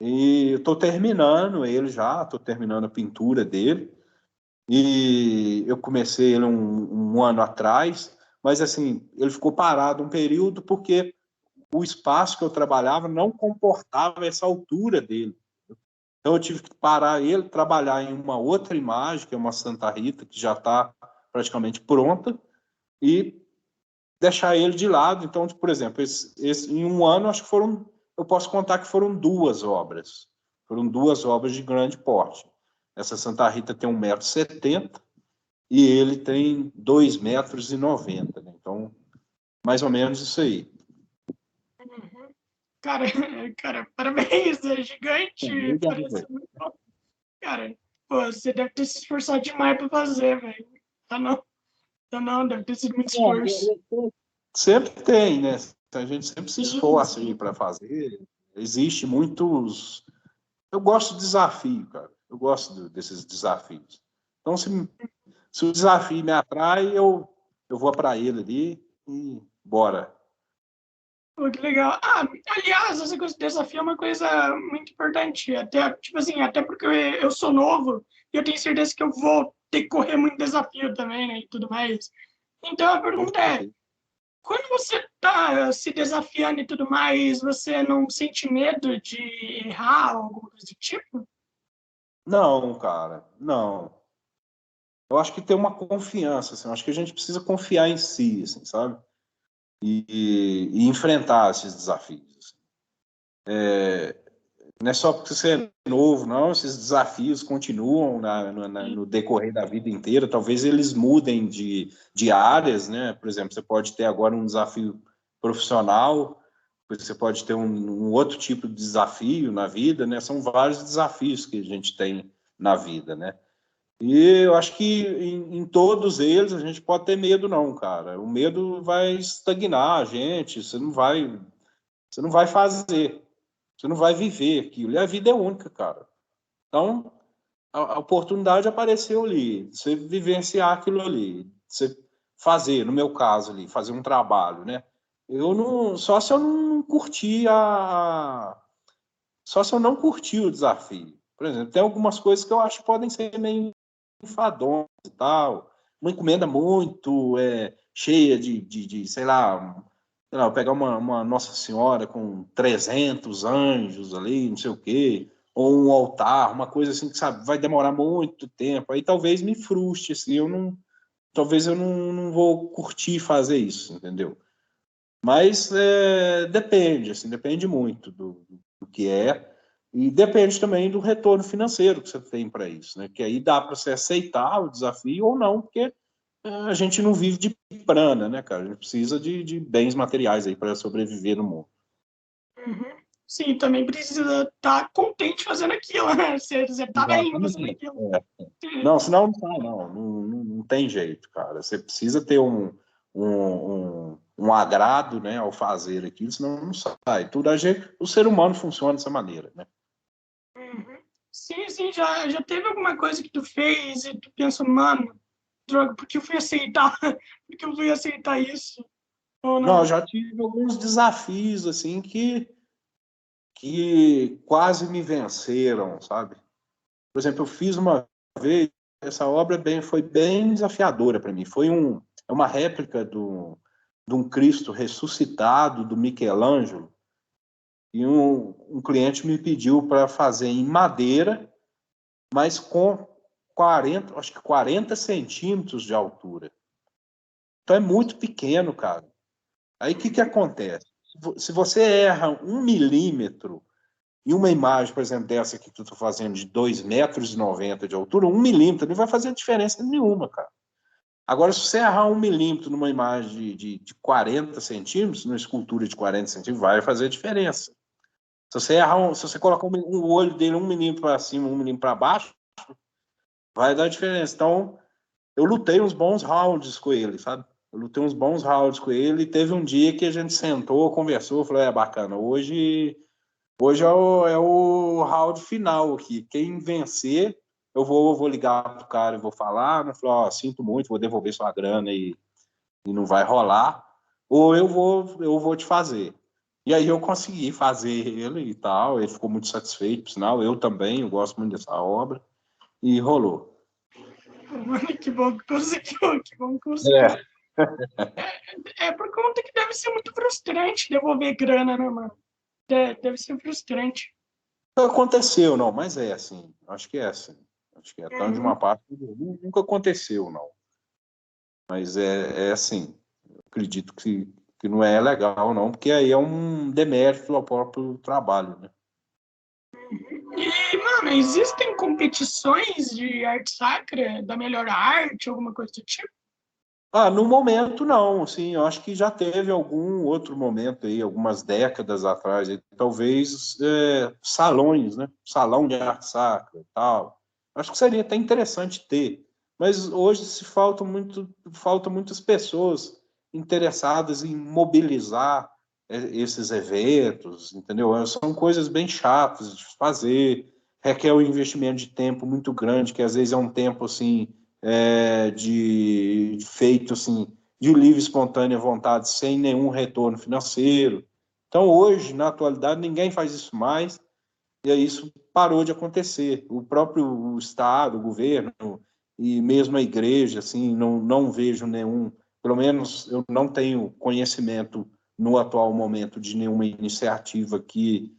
E estou terminando ele já, estou terminando a pintura dele. E eu comecei ele um ano atrás, mas assim, ele ficou parado um período porque o espaço que eu trabalhava não comportava essa altura dele. Então eu tive que parar ele, trabalhar em uma outra imagem, que é uma Santa Rita, que já está praticamente pronta, e deixar ele de lado. Então, por exemplo, em um ano, acho que eu posso contar que foram 2 obras. Foram 2 obras de grande porte. Essa Santa Rita tem 1,70 m e ele tem 2,90 m, né? Então, mais ou menos isso aí. Uhum. Cara, cara, parabéns, é gigante, Obrigado. parece muito bom. Cara, pô, você deve ter se esforçado demais pra fazer, velho. Tá não, deve ter sido muito esforço. Sempre tem, né? A gente sempre se esforça para fazer. Existe muitos. Eu gosto de desafio, cara. Eu gosto desses desafios. Então, se o desafio me atrai, eu vou para ele ali e bora. Pô, que legal. Ah, aliás, essa coisa de desafio é uma coisa muito importante. Até, tipo assim, até porque eu sou novo e eu tenho certeza que eu vou ter que correr muito desafio também, né, e tudo mais. Então a pergunta é, quando você está se desafiando e tudo mais, você não sente medo de errar ou alguma coisa do tipo? Não, cara, não. Eu acho que tem uma confiança, assim, eu acho que a gente precisa confiar em si, assim, sabe? E enfrentar esses desafios. Não é só porque você é novo, não. Esses desafios continuam no decorrer da vida inteira. Talvez eles mudem de áreas, né? Por exemplo, você pode ter agora um desafio profissional, você pode ter um outro tipo de desafio na vida, né? São vários desafios que a gente tem na vida, né? E eu acho que em todos eles a gente pode ter medo, não, cara. O medo vai estagnar a gente, você não vai fazer. Você não vai viver aquilo. E a vida é única, cara. Então, a oportunidade apareceu ali. Você vivenciar aquilo ali. Você fazer, no meu caso ali, fazer um trabalho, né? Eu não, só se eu não curtir só se eu não curtir o desafio. Por exemplo, tem algumas coisas que eu acho que podem ser meio enfadonas e tal. Uma encomenda muito cheia sei lá, eu pegar uma Nossa Senhora com 300 anjos ali, não sei o quê, ou um altar, uma coisa assim que, sabe, vai demorar muito tempo. Aí talvez me frustre, assim, talvez eu não vou curtir fazer isso, entendeu? Mas depende, assim, depende muito do que é, e depende também do retorno financeiro que você tem para isso, né? Que aí dá para você aceitar o desafio ou não, porque a gente não vive de prana, né, cara? A gente precisa de bens materiais aí para sobreviver no mundo. Uhum. Sim, também precisa estar contente fazendo aquilo, né? Você tá bem fazendo Exatamente. aquilo. Não, senão não sai, não tem jeito, cara. Você precisa ter um agrado, né, ao fazer aquilo, senão não sai. O ser humano funciona dessa maneira, né? Uhum. Sim, sim, já teve alguma coisa que tu fez e tu pensa, mano, droga, por que eu fui aceitar? Por que eu fui aceitar isso? Ou Não, eu não? já tive alguns desafios, assim, que quase me venceram, sabe? Por exemplo, eu fiz uma vez, essa obra foi bem desafiadora para mim. É uma réplica de um Cristo ressuscitado do Michelangelo, e um cliente me pediu para fazer em madeira, mas com 40, acho que 40 centímetros de altura. Então é muito pequeno, cara. Aí o que acontece? Se você erra 1 milímetro em uma imagem, por exemplo, dessa aqui que eu estou fazendo de 2,90 m de altura, 1 milímetro não vai fazer diferença nenhuma, cara. Agora, se você errar 1 milímetro numa imagem de 40 centímetros, numa escultura de 40 centímetros, vai fazer diferença. Se você colocar o olho dele 1 milímetro para cima, 1 milímetro para baixo, vai dar diferença. Então, eu lutei uns bons rounds com ele, sabe? Eu lutei uns bons rounds com ele e teve um dia que a gente sentou, conversou, falou, bacana, hoje é o round final aqui. Quem vencer, vou ligar pro cara e vou falar, né? Falou, sinto muito, vou devolver sua grana e não vai rolar, ou eu vou te fazer. E aí eu consegui fazer ele e tal, ele ficou muito satisfeito, por sinal, eu também, eu gosto muito dessa obra, e rolou. Mano, que bom que conseguiu, que bom que conseguiu. É. É por conta que deve ser muito frustrante devolver grana, né, mano? Deve ser frustrante. Não aconteceu, não, mas é assim, acho que é assim. Acho que é tanto de Uhum. uma parte, nunca aconteceu, não. Mas é assim, eu acredito que não é legal, não, porque aí é um demérito ao próprio trabalho, né? E, mano, Mano, existem competições de arte sacra, da melhor arte, alguma coisa do tipo? No momento não, assim, eu acho que já teve algum outro momento aí, algumas décadas atrás, aí, talvez salões, né? Salão de arte sacra e tal. Acho que seria até interessante ter, mas hoje faltam muitas pessoas interessadas em mobilizar esses eventos, entendeu? São coisas bem chatas de fazer, requer um investimento de tempo muito grande, que às vezes é um tempo assim de feito assim, de livre, espontânea vontade, sem nenhum retorno financeiro. Então, hoje, na atualidade, ninguém faz isso mais, e aí isso parou de acontecer. O próprio Estado, o governo e mesmo a igreja, assim, não vejo nenhum, pelo menos eu não tenho conhecimento no atual momento de nenhuma iniciativa que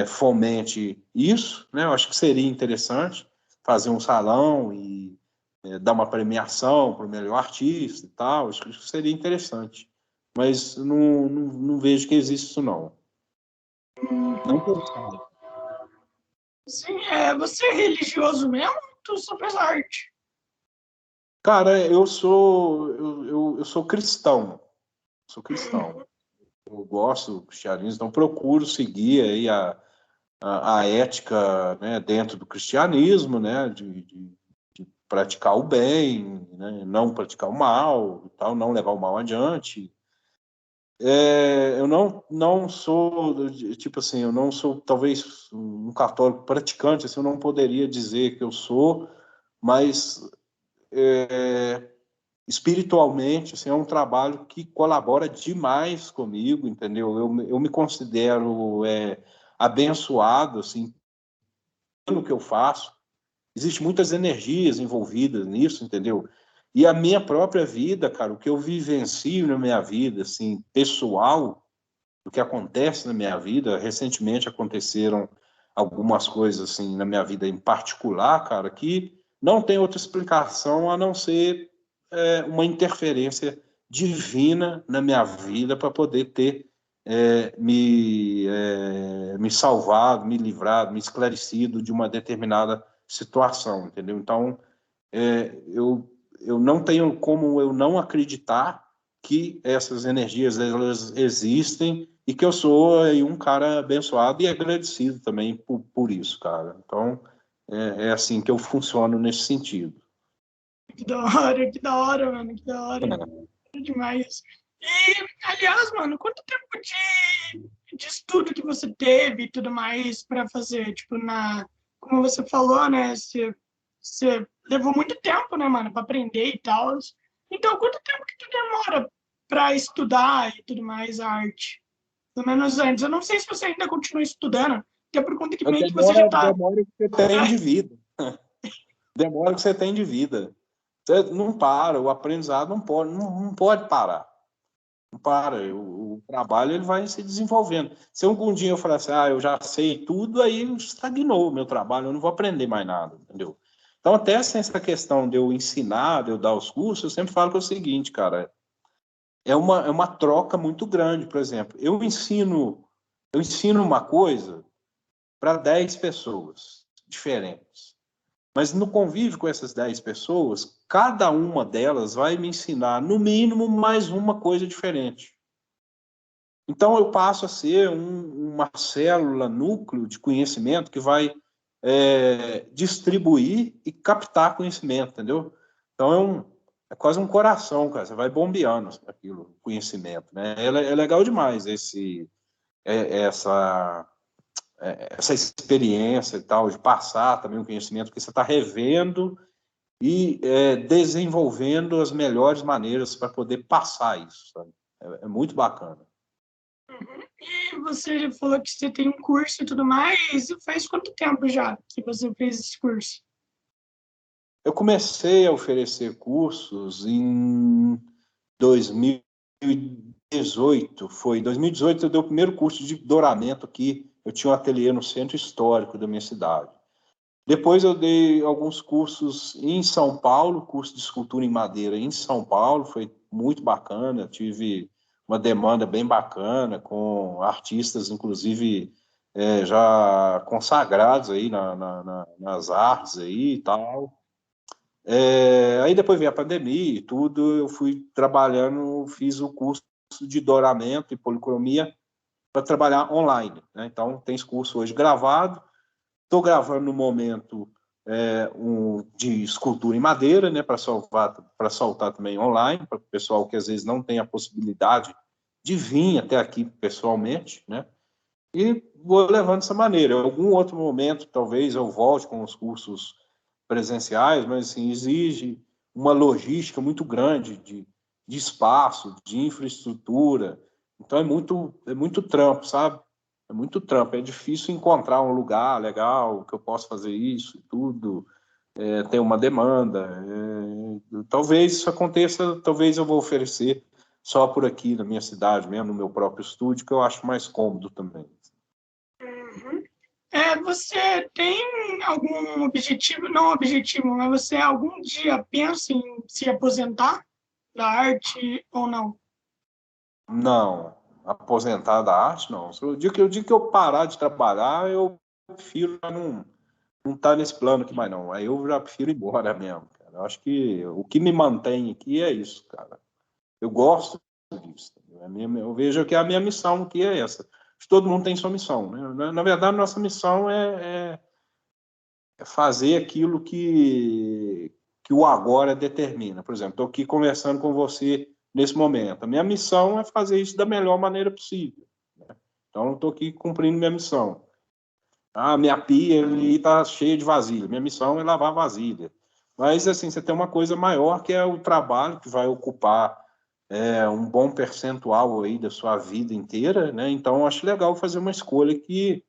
fomente isso, né? Eu acho que seria interessante fazer um salão e dar uma premiação para o melhor artista e tal, acho que seria interessante. Mas não vejo que existe isso, não. Não que eu saiba. Sim, você é religioso mesmo ou tu só faz arte? Cara, eu sou cristão. Sou cristão. Eu gosto do cristianismo, então procuro seguir aí a ética, né, dentro do cristianismo, né, de praticar o bem, né, não praticar o mal, e tal, não levar o mal adiante. Eu não sou, tipo assim, eu não sou talvez um católico praticante, assim, eu não poderia dizer que eu sou, mas espiritualmente, assim, é um trabalho que colabora demais comigo, entendeu? Eu me considero abençoado, assim, pelo que eu faço. Existem muitas energias envolvidas nisso, entendeu? E a minha própria vida, cara, o que eu vivencio na minha vida, assim, pessoal, o que acontece na minha vida. Recentemente aconteceram algumas coisas assim na minha vida em particular, cara, que não tem outra explicação a não ser uma interferência divina na minha vida para poder ter me salvado, me livrado, me esclarecido de uma determinada situação, entendeu? Então, eu não tenho como eu não acreditar que essas energias elas existem e que eu sou aí um cara abençoado e agradecido também por isso, cara. Então, é assim que eu funciono nesse sentido. Que da hora, mano, que da hora. É demais. E, aliás, mano, quanto tempo de estudo que você teve e tudo mais para fazer? Tipo, como você falou, né? Você levou muito tempo, né, mano, para aprender e tal. Então, quanto tempo que tu demora para estudar e tudo mais a arte? Pelo menos antes. Eu não sei se você ainda continua estudando, que é por conta que meio que você já tá. Demora o que você tem de vida. Demora o que você tem de vida. Você não para, o aprendizado não pode parar. Não para, o trabalho ele vai se desenvolvendo. Se algum dia eu falar assim, eu já sei tudo, aí estagnou o meu trabalho, eu não vou aprender mais nada, entendeu? Então, até essa questão de eu ensinar, de eu dar os cursos, eu sempre falo que é o seguinte, cara, é uma troca muito grande. Por exemplo, eu ensino uma coisa para 10 pessoas diferentes. Mas no convívio com essas 10 pessoas, cada uma delas vai me ensinar, no mínimo, mais uma coisa diferente. Então, eu passo a ser uma célula, núcleo de conhecimento que vai distribuir e captar conhecimento, entendeu? Então, é quase um coração, cara. Você vai bombeando aquilo, conhecimento, né? É legal demais essa experiência e tal, de passar também o conhecimento, porque você está revendo e desenvolvendo as melhores maneiras para poder passar isso, sabe? É muito bacana. E você falou que você tem um curso e tudo mais. Faz quanto tempo já que você fez esse curso? Eu comecei a oferecer cursos em 2018. Foi em 2018 eu dei o primeiro curso de douramento aqui. Eu tinha um ateliê no centro histórico da minha cidade. Depois eu dei alguns cursos em São Paulo, curso de escultura em madeira em São Paulo, foi muito bacana, tive uma demanda bem bacana com artistas, inclusive já consagrados aí nas artes aí e tal. Aí depois veio a pandemia e tudo, eu fui trabalhando, fiz o curso de douramento e policromia para trabalhar online, né? Então, tem esse curso hoje gravado. Estou gravando no momento de escultura em madeira, né, para soltar também online, para o pessoal que às vezes não tem a possibilidade de vir até aqui pessoalmente, né? E vou levando dessa maneira. Em algum outro momento, talvez eu volte com os cursos presenciais, mas assim, exige uma logística muito grande de espaço, de infraestrutura. Então é muito trampo, sabe? É muito trampo. É difícil encontrar um lugar legal que eu possa fazer isso e tudo. Tem uma demanda. Talvez isso aconteça, talvez eu vou oferecer só por aqui na minha cidade mesmo, no meu próprio estúdio, que eu acho mais cômodo também. Uhum. Você tem algum objetivo, não objetivo, mas você algum dia pensa em se aposentar da arte ou não? Não, aposentar da arte, não. O dia que eu parar de trabalhar, eu prefiro não estar nesse plano aqui mais, não. Aí eu já prefiro ir embora mesmo, cara. Eu acho que o que me mantém aqui é isso, cara. Eu gosto disso. Eu vejo que a minha missão aqui é essa. Todo mundo tem sua missão, né? Na verdade, nossa missão é fazer aquilo que o agora determina. Por exemplo, estou aqui conversando com você nesse momento. A minha missão é fazer isso da melhor maneira possível. Então, estou aqui cumprindo minha missão. Minha pia está cheia de vasilha. Minha missão é lavar vasilha. Mas, assim, você tem uma coisa maior, que é o trabalho, que vai ocupar um bom percentual aí da sua vida inteira, né? Então, acho legal fazer uma escolha que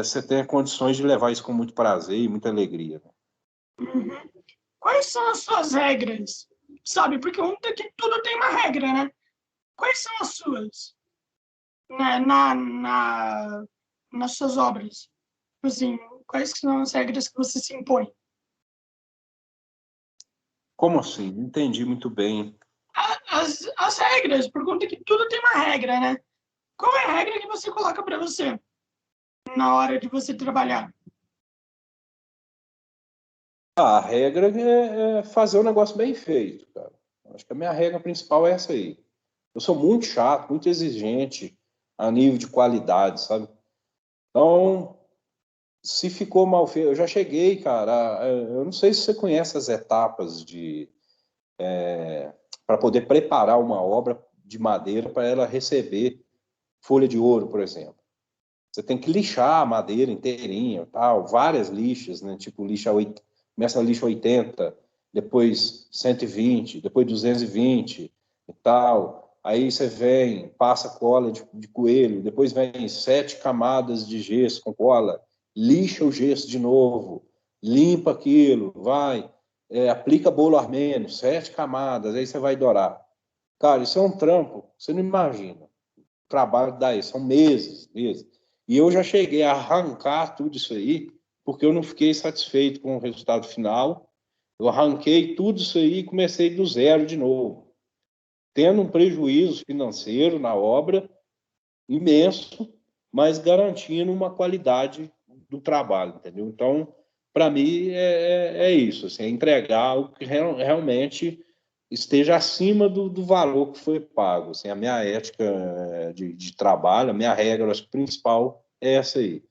você tenha condições de levar isso com muito prazer e muita alegria. Uhum. Quais são as suas regras? Sabe, porque que tudo tem uma regra, né? Quais são as suas, né, nas suas obras? Assim, quais são as regras que você se impõe? Como assim? Não entendi muito bem. As regras, por conta que tudo tem uma regra, né? Qual é a regra que você coloca para você na hora de você trabalhar? A regra é fazer o negócio bem feito, cara. Acho que a minha regra principal é essa aí. Eu sou muito chato, muito exigente a nível de qualidade, sabe? Então, se ficou mal feito, eu já cheguei, cara. Eu não sei se você conhece as etapas para poder preparar uma obra de madeira para ela receber folha de ouro, por exemplo. Você tem que lixar a madeira inteirinha, tal, várias lixas, né? Tipo, começa a lixa 80, depois 120, depois 220 e tal. Aí você vem, passa cola de coelho, depois vem 7 camadas de gesso com cola, lixa o gesso de novo, limpa aquilo, vai, aplica bolo armênio, 7 camadas, aí você vai dourar. Cara, isso é um trampo, você não imagina. O trabalho dá isso, são meses, meses. E eu já cheguei a arrancar tudo isso aí, porque eu não fiquei satisfeito com o resultado final. Eu arranquei tudo isso aí e comecei do zero de novo, tendo um prejuízo financeiro na obra imenso, mas garantindo uma qualidade do trabalho, entendeu? Então, para mim, é isso, assim, é entregar algo que realmente esteja acima do valor que foi pago. Assim, a minha ética de trabalho, a minha regra principal é essa aí.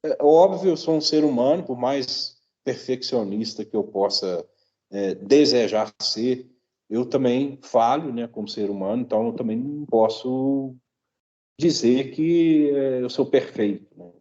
É óbvio, eu sou um ser humano, por mais perfeccionista que eu possa desejar ser, eu também falho, né, como ser humano, então eu também não posso dizer que eu sou perfeito. Né?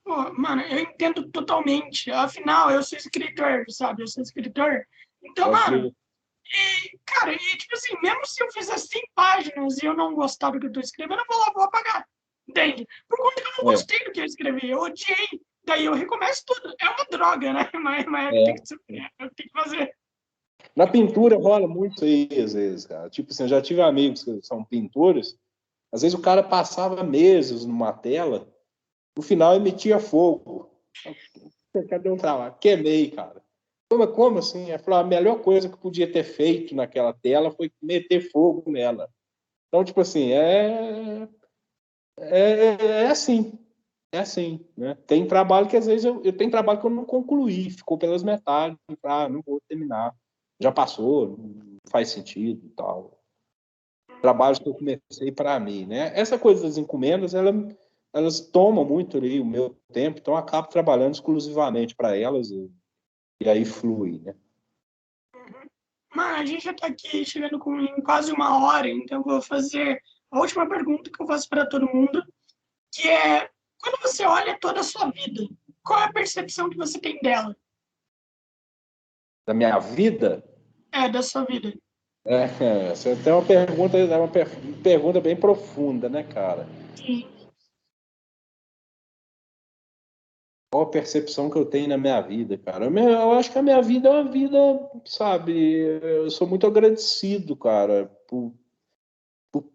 Pô, mano, eu entendo totalmente. Afinal, eu sou escritor, sabe? Eu sou escritor. Então, Pode mano, crer. cara, tipo assim, mesmo se eu fizer 100 páginas e eu não gostar do que eu tô escrevendo, eu vou lá, vou apagar. Entende? Por conta que eu não É, gostei do que eu escrevi, eu odiei. Daí eu recomeço tudo. É uma droga, né? Mas tem é. que, tem que fazer. Na pintura rola muito isso aí, às vezes, cara. Tipo assim, eu já tive amigos que são pintores, às vezes o cara passava meses numa tela, no final emitia fogo. Cadê o trabalho? Queimei, cara. Como assim? Ele falou, a melhor coisa que eu podia ter feito naquela tela foi meter fogo nela. Então, tipo assim, É assim. É assim, né? Tem trabalho que às vezes eu tenho trabalho que eu não concluí, ficou pelas metades, não vou terminar, já passou, não faz sentido e tal. Trabalhos que eu comecei para mim, né? Essa coisa das encomendas, elas tomam muito ali o meu tempo, então eu acabo trabalhando exclusivamente para elas e aí flui, né? Mas a gente já está aqui chegando com em quase uma hora, então eu vou fazer a última pergunta que eu faço para todo mundo, que é, quando você olha toda a sua vida, qual é a percepção que você tem dela? Da minha vida, Da sua vida. essa é uma pergunta bem profunda, né, cara? Sim. Qual a percepção que eu tenho na minha vida, cara? Eu acho que a minha vida é uma vida, sabe? Eu sou muito agradecido, cara,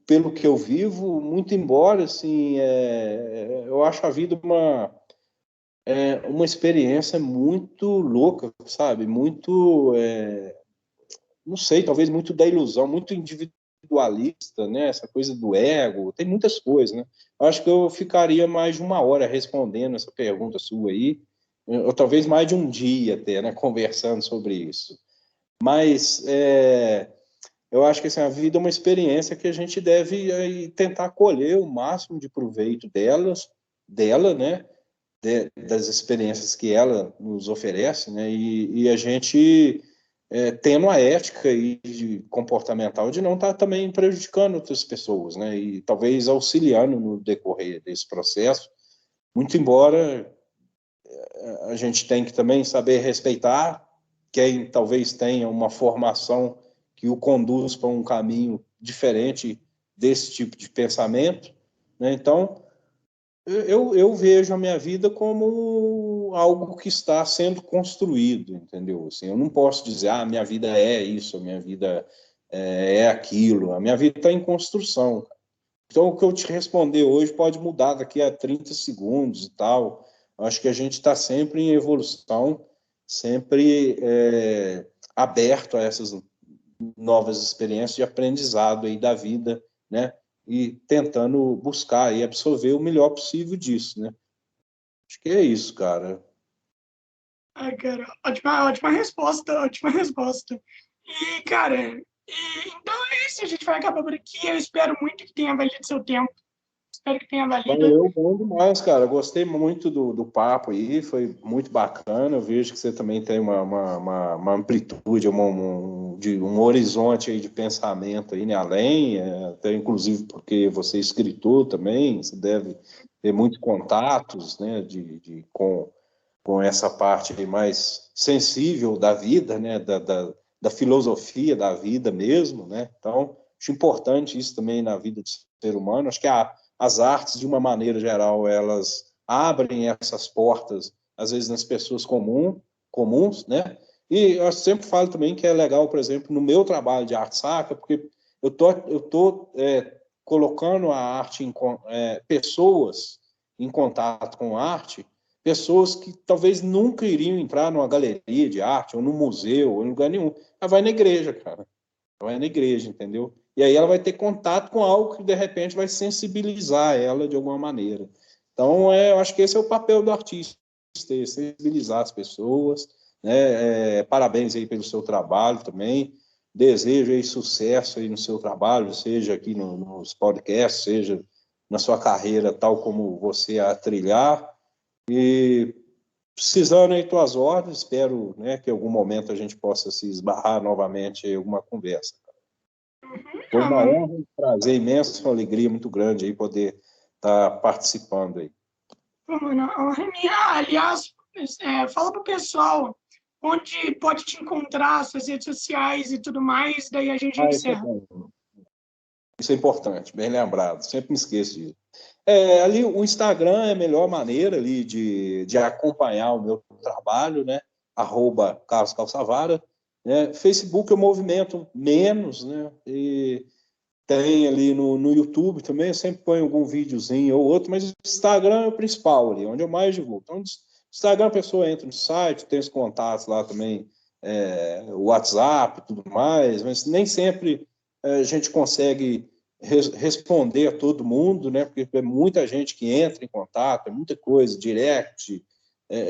pelo que eu vivo, muito embora, assim, eu acho a vida uma experiência muito louca, sabe? Muito, não sei, talvez muito da ilusão, muito individualista, né? Essa coisa do ego, tem muitas coisas, né? Eu acho que eu ficaria mais de uma hora respondendo essa pergunta sua aí, ou talvez mais de um dia até, né? Conversando sobre isso. Mas eu acho que assim, a vida é uma experiência que a gente deve aí, tentar colher o máximo de proveito dela, né? Das experiências que ela nos oferece, né? E a gente tendo a ética e comportamental de não estar também prejudicando outras pessoas, né? E talvez auxiliando no decorrer desse processo, muito embora a gente tem que também saber respeitar quem talvez tenha uma formação que o conduz para um caminho diferente desse tipo de pensamento, né? Então, eu vejo a minha vida como algo que está sendo construído, entendeu? Assim, eu não posso dizer, minha vida é isso, a minha vida é aquilo. A minha vida está em construção. Então, o que eu te responder hoje pode mudar daqui a 30 segundos e tal. Eu acho que a gente está sempre em evolução, sempre aberto a essas novas experiências de aprendizado aí da vida, né? E tentando buscar e absorver o melhor possível disso, né? Acho que é isso, cara. Ai, cara, ótima resposta, ótima resposta. E, cara, então é isso, a gente vai acabar por aqui. Eu espero muito que tenha valido seu tempo. Espero que tenha valido. Valeu, bom demais, cara. Gostei muito do papo aí, foi muito bacana. Eu vejo que você também tem uma amplitude, um horizonte aí de pensamento aí, né? Além, até inclusive porque você é escritor também, você deve ter muitos contatos, né, com essa parte aí mais sensível da vida, né, da filosofia da vida mesmo, né? Então, acho importante isso também na vida do ser humano. Acho que as artes, de uma maneira geral, elas abrem essas portas, às vezes, nas pessoas comuns, né? E eu sempre falo também que é legal, por exemplo, no meu trabalho de arte sacra, porque eu tô colocando a arte pessoas em contato com a arte, pessoas que talvez nunca iriam entrar numa galeria de arte, ou num museu, ou em lugar nenhum. Ela vai na igreja, cara. Ela vai na igreja, entendeu? E aí ela vai ter contato com algo que, de repente, vai sensibilizar ela de alguma maneira. Então, eu acho que esse é o papel do artista, sensibilizar as pessoas, né? Parabéns aí pelo seu trabalho também. Desejo aí sucesso aí no seu trabalho, seja aqui nos podcasts, seja na sua carreira, tal como você a trilhar. E precisando aí tuas ordens, espero, né, que em algum momento a gente possa se esbarrar novamente em alguma conversa. Foi Ah, uma mano, honra, um prazer imenso, uma alegria muito grande aí poder estar participando aí. pô, mano, aliás, fala pro pessoal onde pode te encontrar, suas redes sociais e tudo mais, daí a gente Isso é encerra. bom. Isso é importante, bem lembrado. Sempre me esqueço disso. Ali o Instagram é a melhor maneira ali de acompanhar o meu trabalho, né? @Carlos Calçavara, né? Facebook eu movimento menos, né? E tem ali no YouTube também, eu sempre ponho algum videozinho ou outro, mas o Instagram é o principal ali, onde eu mais divulgo. Então, no Instagram a pessoa entra no site, tem os contatos lá também, o WhatsApp e tudo mais, mas nem sempre a gente consegue responder a todo mundo, né? Porque é muita gente que entra em contato, é muita coisa, direct,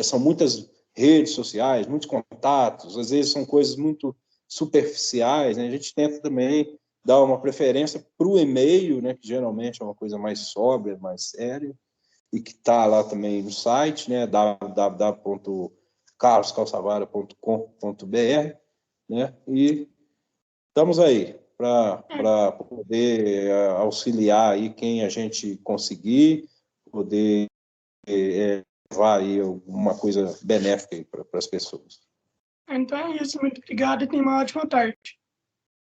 são muitas redes sociais, muitos contatos, às vezes são coisas muito superficiais, né? A gente tenta também dar uma preferência para o e-mail, né? Que geralmente é uma coisa mais sóbria, mais séria, e que está lá também no site, né? www.carloscalçavara.com.br, né? E estamos aí para poder auxiliar aí quem a gente conseguir, poder levar aí alguma coisa benéfica para as pessoas. Então é isso, muito obrigado e tenha uma ótima tarde.